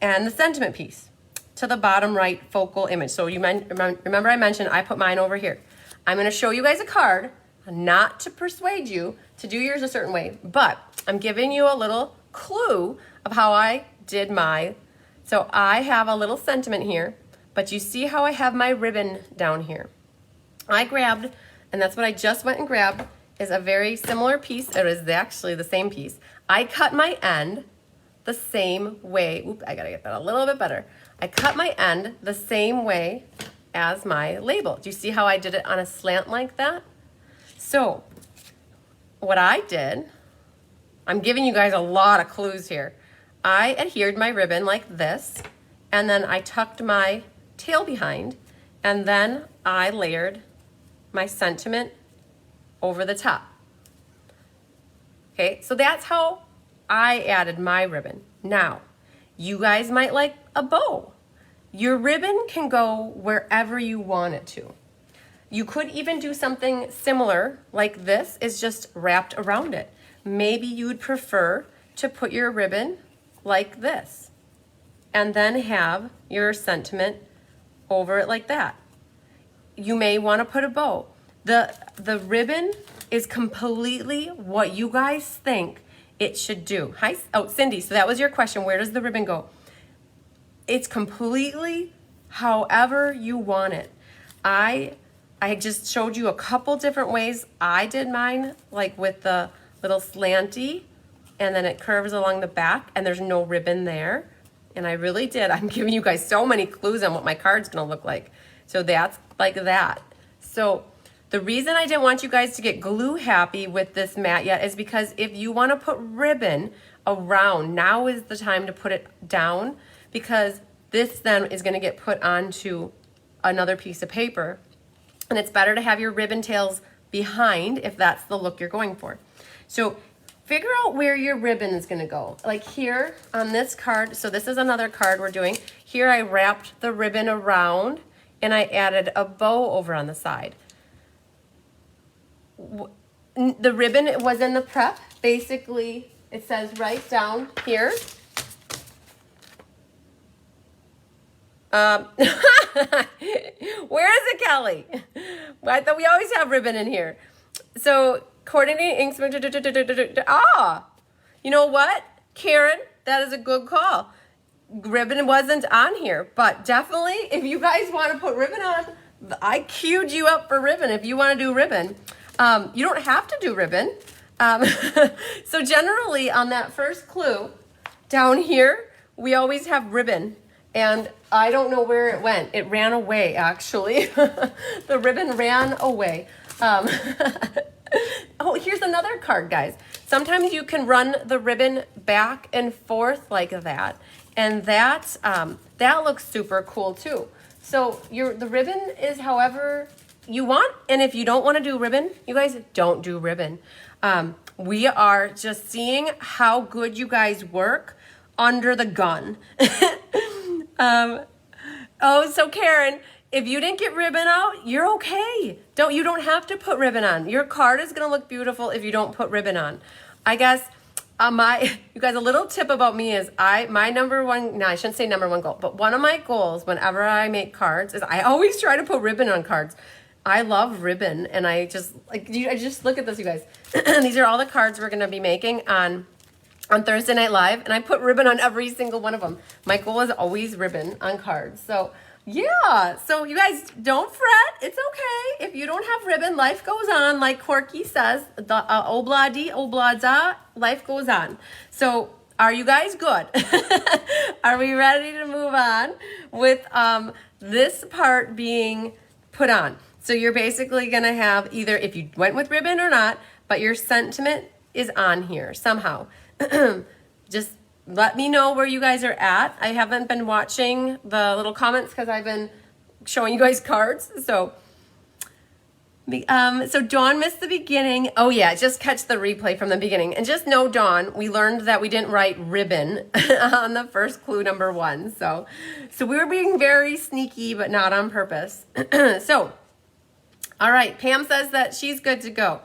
Speaker 1: and the sentiment piece to the bottom right focal image. So you remember I mentioned I put mine over here. I'm going to show you guys a card, not to persuade you to do yours a certain way, but I'm giving you a little clue of how I did mine. So I have a little sentiment here, but you see how I have my ribbon down here. I grabbed, and that's what I just went and grabbed, is a very similar piece. It is actually the same piece. I cut my end the same way. Oop, I gotta get that a little bit better. I cut my end the same way as my label. Do you see how I did it on a slant like that? So what I did, I'm giving you guys a lot of clues here. I adhered my ribbon like this, and then I tucked my tail behind, and then I layered my sentiment over the top. Okay, so that's how I added my ribbon. Now, you guys might like a bow. Your ribbon can go wherever you want it to. You could even do something similar like this is just wrapped around it. Maybe you would prefer to put your ribbon like this and then have your sentiment over it like that. You may want to put a bow. The ribbon is completely what you guys think it should do. Hi, oh, Cindy, so that was your question. Where does the ribbon go? It's completely however you want it. I just showed you a couple different ways. I did mine like with the little slanty, and then it curves along the back and there's no ribbon there. And I really did. I'm giving you guys so many clues on what my card's gonna look like. So that's like that. So the reason I didn't want you guys to get glue happy with this mat yet is because if you want to put ribbon around, now is the time to put it down, because this then is going to get put onto another piece of paper. And it's better to have your ribbon tails behind if that's the look you're going for. So figure out where your ribbon is going to go. Like here on this card, so this is another card we're doing. Here I wrapped the ribbon around and I added a bow over on the side. The ribbon was in the prep. Basically, it says right down here. Where is it, Kelly? I thought we always have ribbon in here. So coordinating inks. You know what, Karen? That is a good call. Ribbon wasn't on here, but definitely if you guys want to put ribbon on, I queued you up for ribbon if you want to do ribbon. You don't have to do ribbon. So generally on that first clue down here, we always have ribbon. And I don't know where it went. It ran away, actually. The ribbon ran away. Oh, here's another card, guys. Sometimes you can run the ribbon back and forth like that. And that looks super cool too. So the ribbon is however you want. And if you don't want to do ribbon, you guys don't do ribbon. We are just seeing how good you guys work under the gun. So Karen, if you didn't get ribbon out, you're okay. You don't have to put ribbon on. Your card is going to look beautiful if you don't put ribbon on. I guess you guys, a little tip about me is my number one, no, I shouldn't say number one goal, but one of my goals whenever I make cards is I always try to put ribbon on cards. I love ribbon, and I just look at this, you guys. These are all the cards we're going to be making on Thursday Night Live, and I put ribbon on every single one of them. My goal is always ribbon on cards. So yeah, so you guys don't fret. It's okay. If you don't have ribbon, life goes on. Like Corky says, the obla-di, obla-da, life goes on. So are you guys good? Are we ready to move on with this part being put on? So you're basically going to have either, if you went with ribbon or not, but your sentiment is on here somehow. Just let me know where you guys are at. I haven't been watching the little comments because I've been showing you guys cards. So Dawn missed the beginning. Oh yeah, just catch the replay from the beginning. And just know, Dawn, we learned that we didn't write ribbon on the first clue number 1. So we were being very sneaky, but not on purpose. So, all right, Pam says that she's good to go.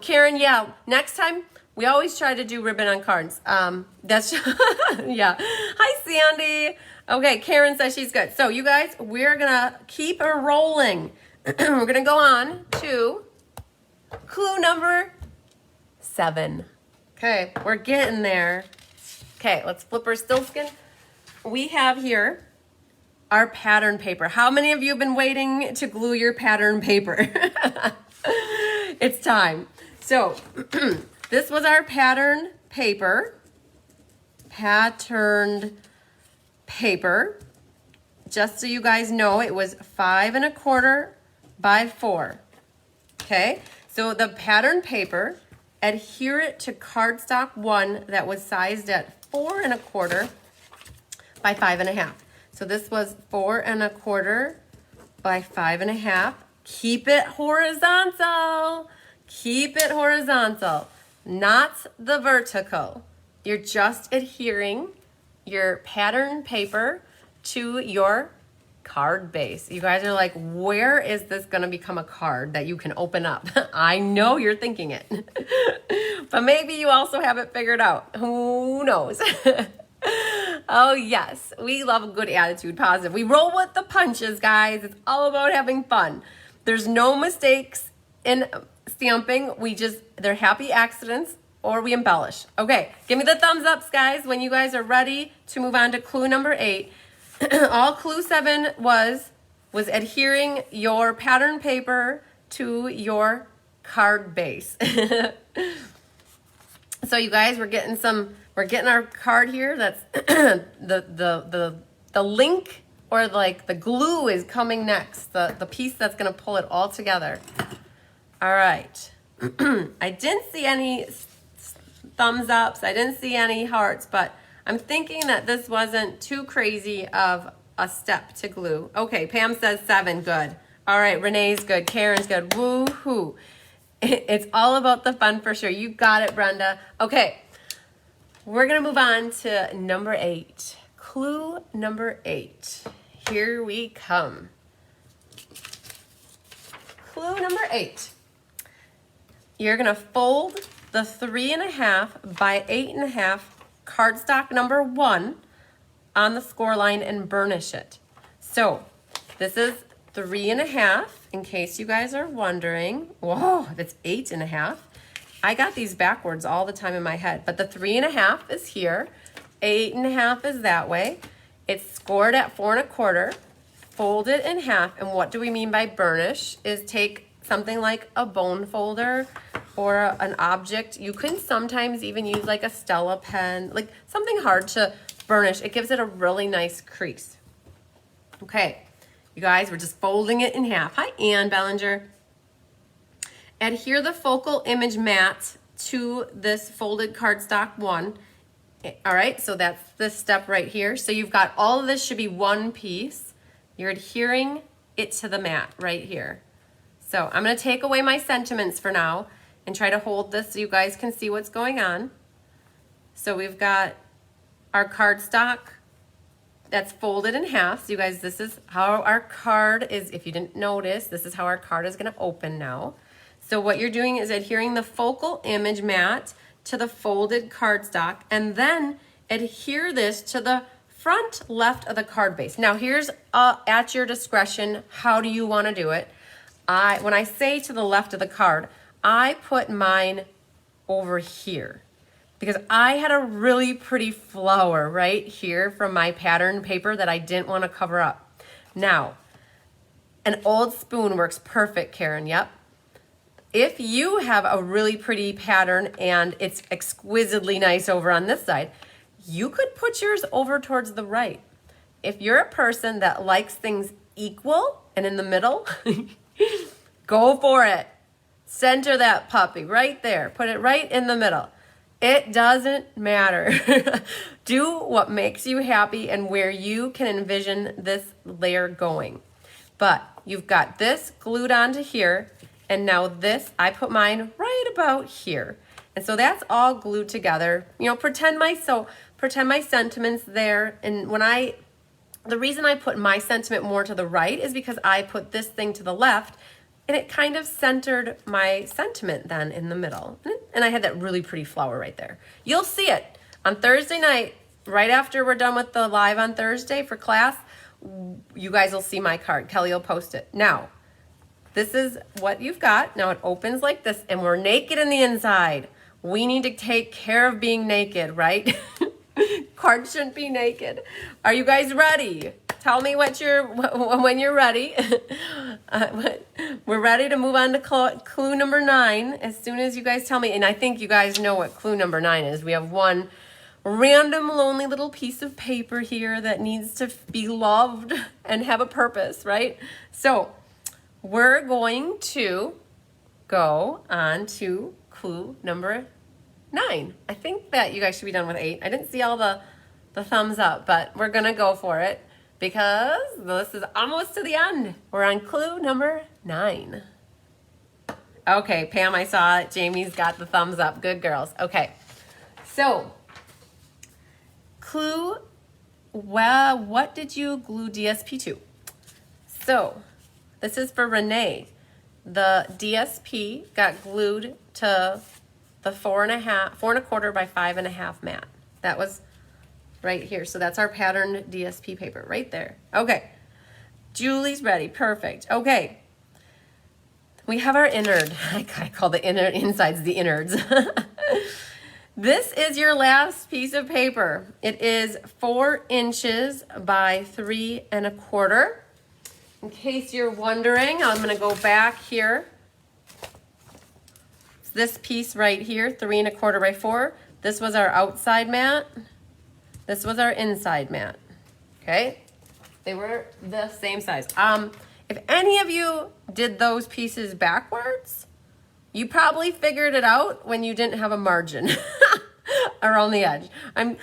Speaker 1: Karen, yeah, next time, we always try to do ribbon on cards. That's, yeah. Hi, Sandy. Okay, Karen says she's good. So you guys, we're gonna keep her rolling. We're gonna go on to clue number 7. Okay, we're getting there. Okay, let's flip our stillskin. We have here our pattern paper. How many of you have been waiting to glue your pattern paper? It's time. So, this was our pattern paper. Patterned paper. just so you guys know, it was 5 1/4 by 4. Okay, so the pattern paper, adhere it to cardstock 1 that was sized at 4 1/4 by 5 1/2. So this was 4 1/4 by 5 1/2. Keep it horizontal. Keep it horizontal, not the vertical. You're just adhering your pattern paper to your card base. You guys are like, where is this going to become a card that you can open up? I know you're thinking it, but maybe you also have it figured out. Who knows? Oh yes, we love a good attitude, positive. We roll with the punches, guys. It's all about having fun. There's no mistakes in stamping. They're happy accidents, or we embellish. Okay, give me the thumbs ups, guys, when you guys are ready to move on to clue number 8. All clue 7 was adhering your pattern paper to your card base. So you guys, we're getting our card here. That's the link, or like the glue is coming next. The piece that's gonna pull it all together. All right. I didn't see any thumbs ups. I didn't see any hearts, but I'm thinking that this wasn't too crazy of a step to glue. Okay, Pam says 7, good. All right, Renee's good, Karen's good, woo-hoo. It's all about the fun for sure. You got it, Brenda. Okay, we're gonna move on to number 8. Clue number 8. Here we come. Clue number 8. You're gonna fold the 3 1/2 by 8 1/2 cardstock number 1 on the score line and burnish it. So this is 3 1/2, in case you guys are wondering. Whoa, that's 8 1/2. I got these backwards all the time in my head, but the 3 1/2 is here, 8 1/2 is that way. It's scored at 4 1/4, fold it in half, and what do we mean by burnish? Is take something like a bone folder or an object. You can sometimes even use like a Stella pen, like something hard to burnish. It gives it a really nice crease. Okay, you guys, we're just folding it in half. Hi, Ann Bellinger. Adhere the focal image mat to this folded cardstock 1. All right, so that's this step right here. So you've got all of this should be one piece. You're adhering it to the mat right here. So I'm gonna take away my sentiments for now and try to hold this so you guys can see what's going on. So we've got our cardstock that's folded in half. So you guys, this is how our card is. If you didn't notice, this is how our card is gonna open now. So what you're doing is adhering the focal image mat to the folded cardstock, and then adhere this to the front left of the card base. Now here's at your discretion, how do you wanna do it? When I say to the left of the card, I put mine over here because I had a really pretty flower right here from my pattern paper that I didn't want to cover up. Now, an old spoon works perfect, Karen, yep. If you have a really pretty pattern and it's exquisitely nice over on this side, you could put yours over towards the right. If you're a person that likes things equal and in the middle, go for it. Center that puppy right there. Put it right in the middle. It doesn't matter. Do what makes you happy and where you can envision this layer going. But you've got this glued onto here, and now this, I put mine right about here. And so that's all glued together. You know, pretend my sentiments there. And the reason I put my sentiment more to the right is because I put this thing to the left, and it kind of centered my sentiment then in the middle. And I had that really pretty flower right there. You'll see it on Thursday night, right after we're done with the live on Thursday for class. You guys will see my card. Kelly will post it. Now, this is what you've got. Now it opens like this, and we're naked in the inside. We need to take care of being naked, right? Card shouldn't be naked. Are you guys ready? Tell me when you're ready. We're ready to move on to clue number 9 as soon as you guys tell me. And I think you guys know what clue number 9 is. We have one random lonely little piece of paper here that needs to be loved and have a purpose, right? So we're going to go on to clue number 9. I think that you guys should be done with 8. I didn't see all the thumbs up, but we're gonna go for it because this is almost to the end. We're on clue number 9. Okay, Pam, I saw it. Jamie's got the thumbs up. Good girls. Okay, so clue, well, what did you glue DSP to? So this is for Renee. The DSP got glued to the 4.25 by 5.5 mat. That was right here. So that's our patterned DSP paper right there. Okay, Julie's ready. Perfect. Okay, we have our innard. I call the insides the innards. This is your last piece of paper. It is 4 inches by 3.25. In case you're wondering, I'm gonna go back here. This piece right here, 3.25 by 4. This was our outside mat. This was our inside mat, okay? They were the same size. If any of you did those pieces backwards, you probably figured it out when you didn't have a margin around the edge. I'm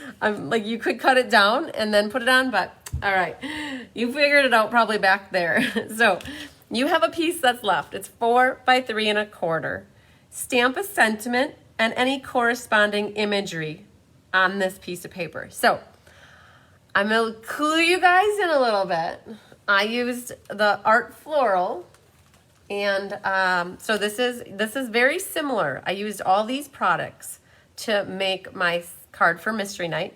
Speaker 1: like, you could cut it down and then put it on, but all right, you figured it out probably back there. So you have a piece that's left. It's 4 by 3.25. Stamp a sentiment and any corresponding imagery on this piece of paper. So I'm gonna clue you guys in a little bit. I used the Art Floral, and so this is very similar. I used all these products to make my card for Mystery Night.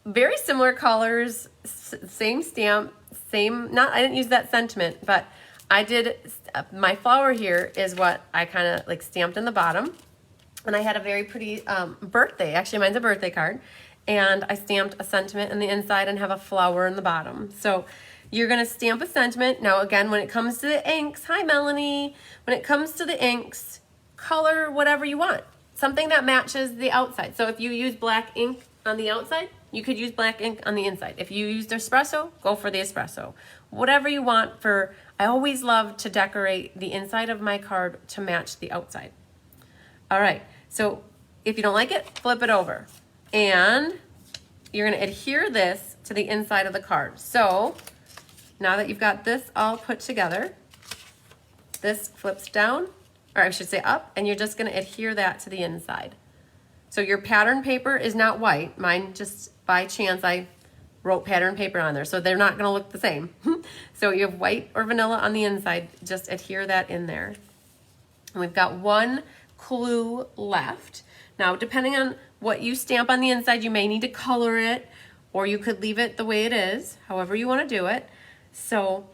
Speaker 1: Very similar colors, same stamp, same, I didn't use that sentiment, but I did, my flower here is what I kind of like stamped in the bottom. And I had a very pretty birthday, actually mine's a birthday card. And I stamped a sentiment in the inside and have a flower in the bottom. So you're gonna stamp a sentiment. Now again, when it comes to the inks, hi Melanie. When it comes to the inks, color whatever you want. Something that matches the outside. So if you use black ink on the outside, you could use black ink on the inside. If you used espresso, go for the espresso. Whatever you want for, I always love to decorate the inside of my card to match the outside. All right, so if you don't like it, flip it over. And you're gonna adhere this to the inside of the card. So now that you've got this all put together, this flips down, or I should say up, and you're just gonna adhere that to the inside. So your pattern paper is not white. Mine just by chance, I wrote pattern paper on there, so they're not gonna look the same. So you have white or vanilla on the inside, just adhere that in there. And we've got one clue left. Now, depending on what you stamp on the inside, you may need to color it, or you could leave it the way it is, however you wanna do it. So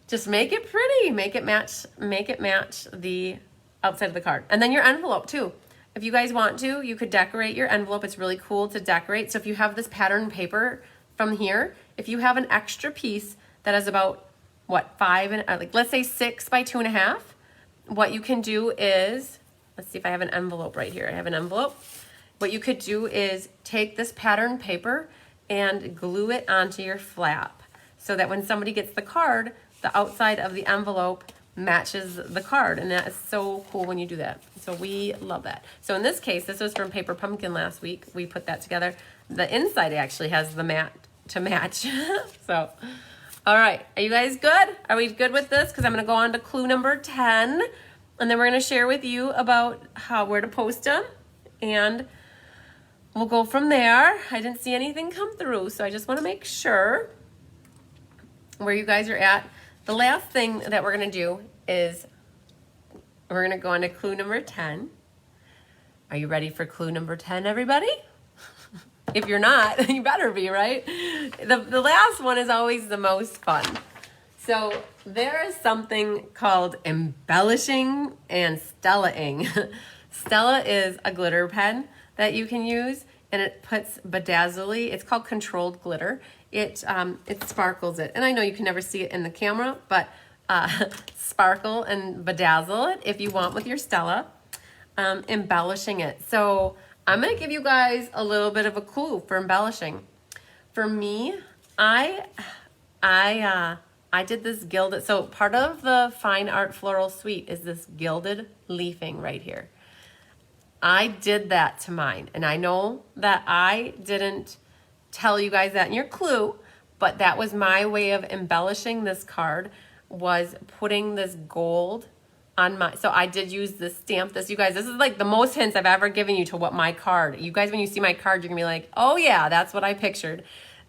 Speaker 1: just make it pretty, make it match the outside of the card. And then your envelope too. If you guys want to, you could decorate your envelope. It's really cool to decorate. So if you have this pattern paper from here, if you have an extra piece that is about, what, 5 and like let's say 6 by 2.5, what you can do is, let's see if I have an envelope right here. I have an envelope. What you could do is take this pattern paper and glue it onto your flap so that when somebody gets the card, the outside of the envelope matches the card, and that is so cool when you do that. So we love that. So in this case, this was from Paper Pumpkin last week. We put that together. The inside actually has the mat to match. So, all right, are you guys good? Are we good with this? Because I'm gonna go on to clue number 10, and then we're gonna share with you about where to post them, and we'll go from there. I didn't see anything come through, so I just wanna make sure where you guys are at. The last thing that we're gonna do is we're gonna go on to clue number 10. Are you ready for clue number 10, everybody? If you're not, you better be, right? The last one is always the most fun. So there is something called embellishing and Stella-ing. Stella is a glitter pen that you can use, and it puts bedazzly, it's called controlled glitter. It sparkles it. And I know you can never see it in the camera, but sparkle and bedazzle it if you want with your Stella. Embellishing it. So I'm gonna give you guys a little bit of a clue for embellishing. For me, I did this gilded, so part of the Fine Art Floral Suite is this gilded leafing right here. I did that to mine, and I know that I didn't tell you guys that in your clue, but that was my way of embellishing this card, was putting this gold on my, so I did use this stamp. This, you guys, this is like the most hints I've ever given you to what my card, you guys, when you see my card, you're gonna be like, oh yeah, that's what I pictured.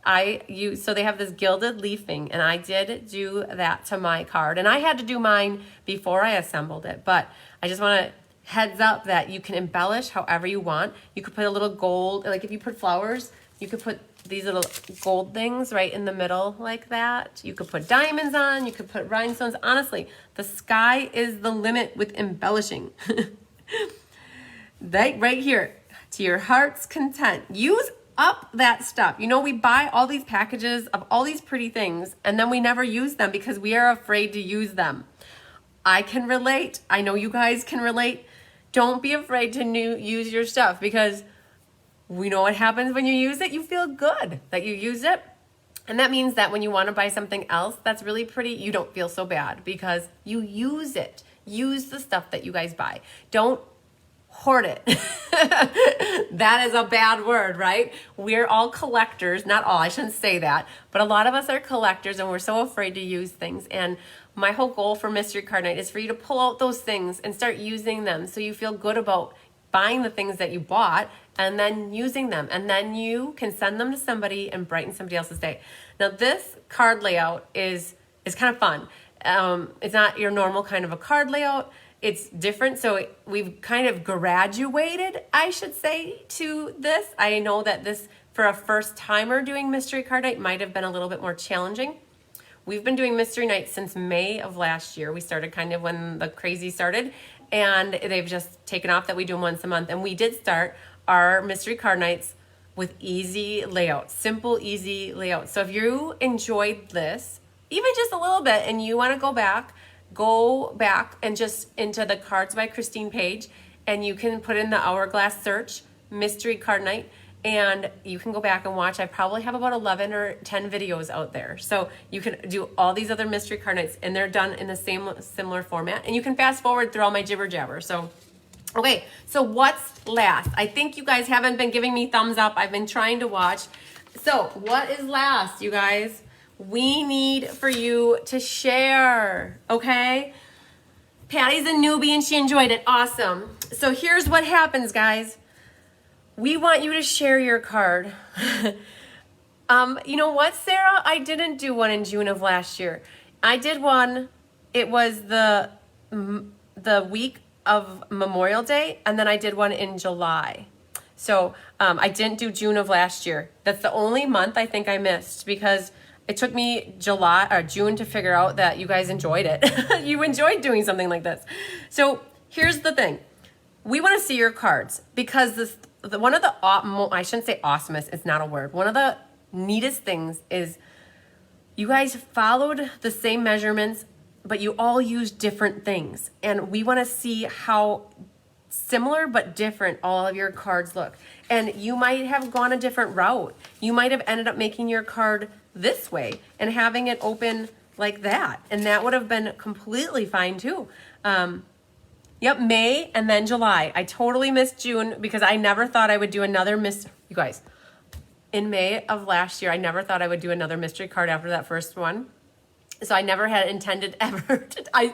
Speaker 1: So they have this gilded leafing, and I did do that to my card, and I had to do mine before I assembled it, but I just want to heads up that you can embellish however you want. You could put a little gold, like if you put flowers, you could put these little gold things right in the middle like that. You could put diamonds on, you could put rhinestones. Honestly, the sky is the limit with embellishing. Right here, to your heart's content. Use up that stuff. You know, we buy all these packages of all these pretty things, and then we never use them because we are afraid to use them. I can relate. I know you guys can relate. Don't be afraid to use your stuff, because we know what happens when you use it. You feel good that you use it. And that means that when you want to buy something else that's really pretty, you don't feel so bad because you use it. Use the stuff that you guys buy. Don't hoard it. That is a bad word, right? We're all collectors. Not all, I shouldn't say that, but a lot of us are collectors, and we're so afraid to use things. And my whole goal for Mystery Card Night is for you to pull out those things and start using them, so you feel good about buying the things that you bought and then using them, and then you can send them to somebody and brighten somebody else's day. Now this card layout is kind of fun. It's not your normal kind of a card layout. It's different, so we've kind of graduated, I should say, to this. I know that this, for a first timer doing Mystery Card Night, might have been a little bit more challenging. We've been doing Mystery Night since May of last year. We started kind of when the crazy started, and they've just taken off that we do them once a month. And we did start our Mystery Card Nights with easy layouts, simple, easy layouts. So if you enjoyed this, even just a little bit, and you want to go back and just into the Cards by Christine page, and you can put in the hourglass search, Mystery Card Night, and you can go back and watch. I probably have about 11 or 10 videos out there. So you can do all these other Mystery Card Nights, and they're done in the similar format. And you can fast forward through all my jibber jabber. So, okay, so what's last? I think you guys haven't been giving me thumbs up. I've been trying to watch. So what is last, you guys? We need for you to share, okay? Patty's a newbie and she enjoyed it. Awesome. So here's what happens, guys. We want you to share your card. You know what, Sarah? I didn't do one in June of last year. I did one. It was the week of Memorial Day, and then I did one in July. So I didn't do June of last year. That's the only month I think I missed, because it took me June to figure out that you guys enjoyed it. You enjoyed doing something like this. So here's the thing. We want to see your cards, because one of the, I shouldn't say awesomest, it's not a word. One of the neatest things is you guys followed the same measurements, but you all used different things. And we want to see how similar but different all of your cards look. And you might have gone a different route. You might have ended up making your card this way and having it open like that, and that would have been completely fine too. Yep, May and then July. I totally missed June because I never thought I would do another you guys, in May of last year, I never thought I would do another mystery card after that first one. So I never had intended ever I'm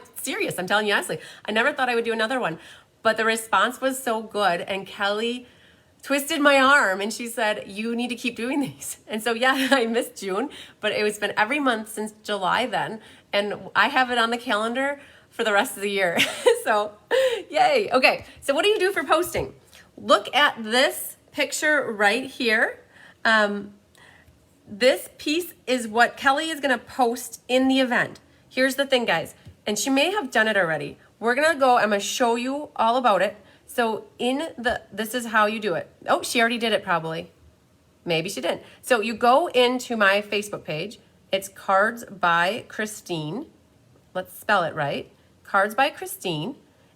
Speaker 1: telling you honestly, I never thought I would do another one. But the response was so good, and Kelly twisted my arm and she said, you need to keep doing these. And so yeah, I missed June, but it's been every month since July then, and I have it on the calendar for the rest of the year. So yay. Okay, so what do you do for posting? Look at this picture right here. This piece is what Kelly is gonna post in the event. Here's the thing, guys, and she may have done it already. We're gonna go, I'm gonna show you all about it. So this is how you do it. Oh, she already did it probably. Maybe she didn't. So you go into my Facebook page. It's Cards by Christine. Let's spell it right. Cards by Christine.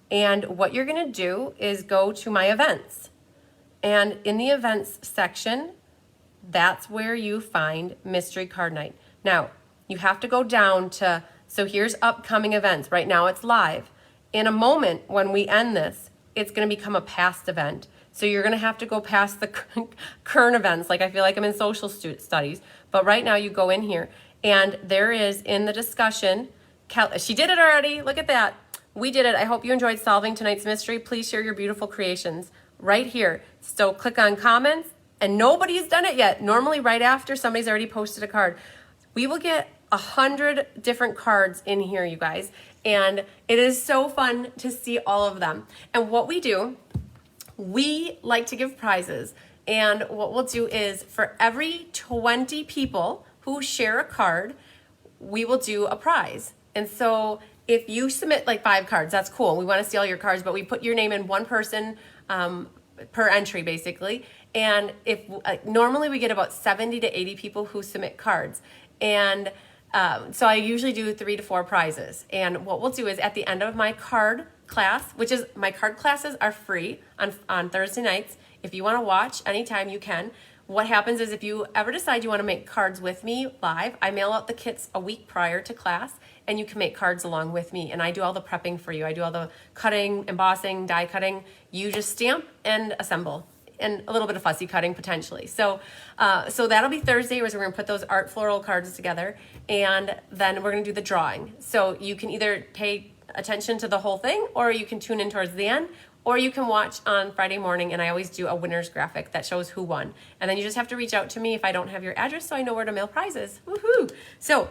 Speaker 1: And what you're gonna do is go to my events. And in the events section, that's where you find Mystery Card Night. Now, you have to go down to, so here's upcoming events. Right now it's live. In a moment, when we end this, it's going to become a past event. So you're going to have to go past the current events. Like I feel like I'm in social studies. But right now you go in here and there is in the discussion, she did it already. Look at that. We did it. I hope you enjoyed solving tonight's mystery. Please share your beautiful creations right here. So click on comments, and nobody's done it yet. Normally right after somebody's already posted a card. We will get 100 different cards in here, you guys. And it is so fun to see all of them. And what we do, we like to give prizes. And what we'll do is for every 20 people who share a card, we will do a prize. And so if you submit like 5 cards, that's cool. We want to see all your cards, but we put your name in one person per entry basically. And if normally we get about 70 to 80 people who submit cards. And so I usually do 3 to 4 prizes. And what we'll do is at the end of my card class, which is my card classes are free on Thursday nights. If you want to watch anytime, you can. What happens is if you ever decide you want to make cards with me live, I mail out the kits a week prior to class, and you can make cards along with me. And I do all the prepping for you. I do all the cutting, embossing, die cutting. You just stamp and assemble, and a little bit of fussy cutting potentially. So that'll be Thursday, where we're going to put those art floral cards together, and then we're going to do the drawing. So you can either pay attention to the whole thing, or you can tune in towards the end, or you can watch on Friday morning, and I always do a winner's graphic that shows who won. And then you just have to reach out to me if I don't have your address, so I know where to mail prizes. Woohoo! So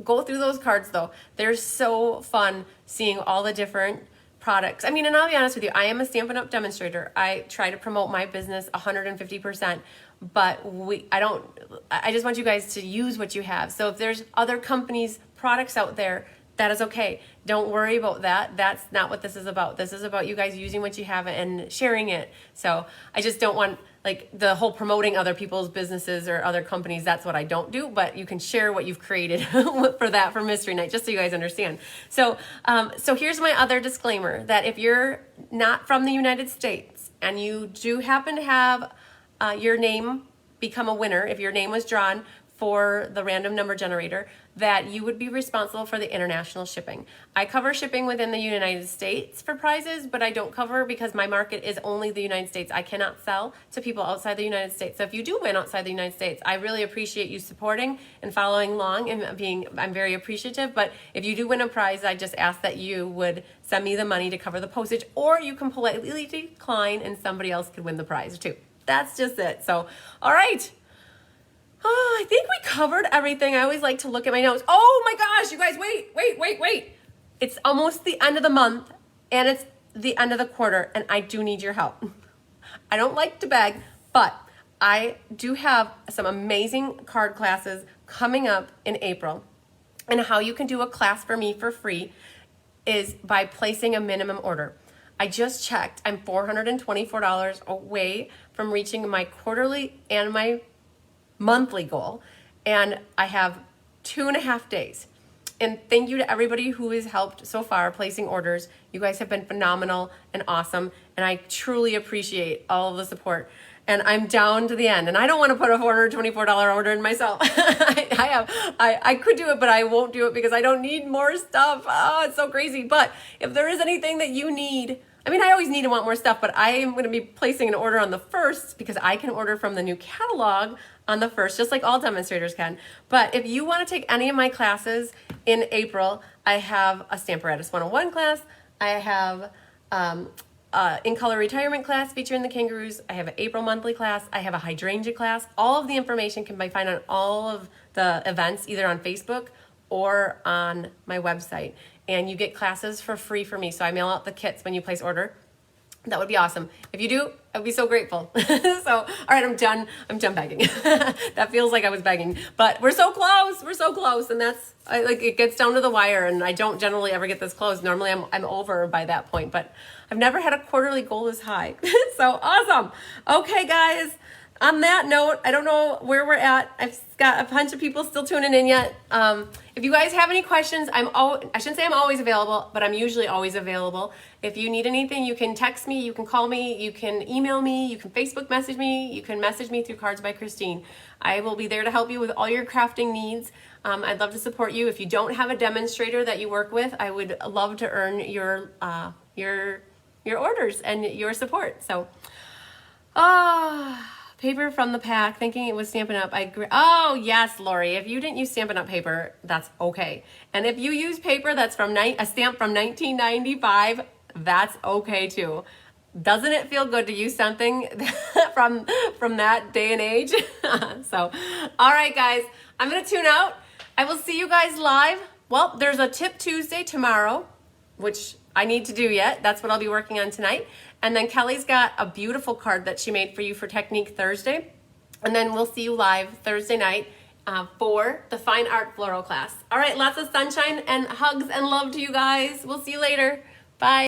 Speaker 1: go through those cards though. They're so fun seeing all the different products. I mean, and I'll be honest with you, I am a Stampin' Up! Demonstrator. I try to promote my business 150%, but I just want you guys to use what you have. So if there's other companies' products out there, that is okay. Don't worry about that. That's not what this is about. This is about you guys using what you have and sharing it. So I just don't want like the whole promoting other people's businesses or other companies. That's what I don't do, but you can share what you've created for Mystery Night, just so you guys understand. So here's my other disclaimer, that if you're not from the United States and you do happen to have your name become a winner, if your name was drawn for the random number generator, that you would be responsible for the international shipping. I cover shipping within the United States for prizes, but I don't cover because my market is only the United States. I cannot sell to people outside the United States. So if you do win outside the United States, I really appreciate you supporting and following along and I'm very appreciative. But if you do win a prize, I just ask that you would send me the money to cover the postage, or you can politely decline and somebody else could win the prize too. That's just it. So, all right. Oh, I think we covered everything. I always like to look at my notes. Oh my gosh, you guys, wait. It's almost the end of the month and it's the end of the quarter, and I do need your help. I don't like to beg, but I do have some amazing card classes coming up in April. And how you can do a class for me for free is by placing a minimum order. I just checked. I'm $424 away from reaching my quarterly and my monthly goal, and I have 2.5 days. And thank you to everybody who has helped so far placing orders. You guys have been phenomenal and awesome, and I truly appreciate all of the support. And I'm down to the end, and I don't want to put a $424 order in myself. I could do it, but I won't do it because I don't need more stuff. Oh, it's so crazy. But if there is anything that you need, I mean, I always need and want more stuff, but I am going to be placing an order on the 1st because I can order from the new catalog on the 1st, just like all demonstrators can. But if you want to take any of my classes in April, I have a Stamparatus 101 class. I have in color retirement class featuring the kangaroos. I have an April monthly class. I have a hydrangea class. All of the information can be found on all of the events, either on Facebook or on my website. And you get classes for free for me. So I mail out the kits when you place order. That would be awesome. If you do, I'd be so grateful. So, all right, I'm done begging. That feels like I was begging, but we're so close. And that's it gets down to the wire, and I don't generally ever get this close. Normally I'm over by that point, but I've never had a quarterly goal this high. So awesome. Okay, guys, On that note, I don't know where we're at. I've got a bunch of people still tuning in yet. If you guys have any questions, I shouldn't say I'm always available, but I'm usually always available. If you need anything, you can text me, you can call me, you can email me, you can Facebook message me, you can message me through Cards by Christine. I will be there to help you with all your crafting needs. I'd love to support you. If you don't have a demonstrator that you work with, I would love to earn your orders and your support. So, paper from the pack, thinking it was Stampin' Up. Oh, yes, Lori. If you didn't use Stampin' Up paper, that's okay. And if you use paper that's from a stamp from 1995, that's okay too. Doesn't it feel good to use something from that day and age? So, all right, guys, I'm going to tune out. I will see you guys live. Well, there's a Tip Tuesday tomorrow, which I need to do yet. That's what I'll be working on tonight. And then Kelly's got a beautiful card that she made for you for Technique Thursday. And then we'll see you live Thursday night for the Fine Art Floral class. All right, lots of sunshine and hugs and love to you guys. We'll see you later. Bye.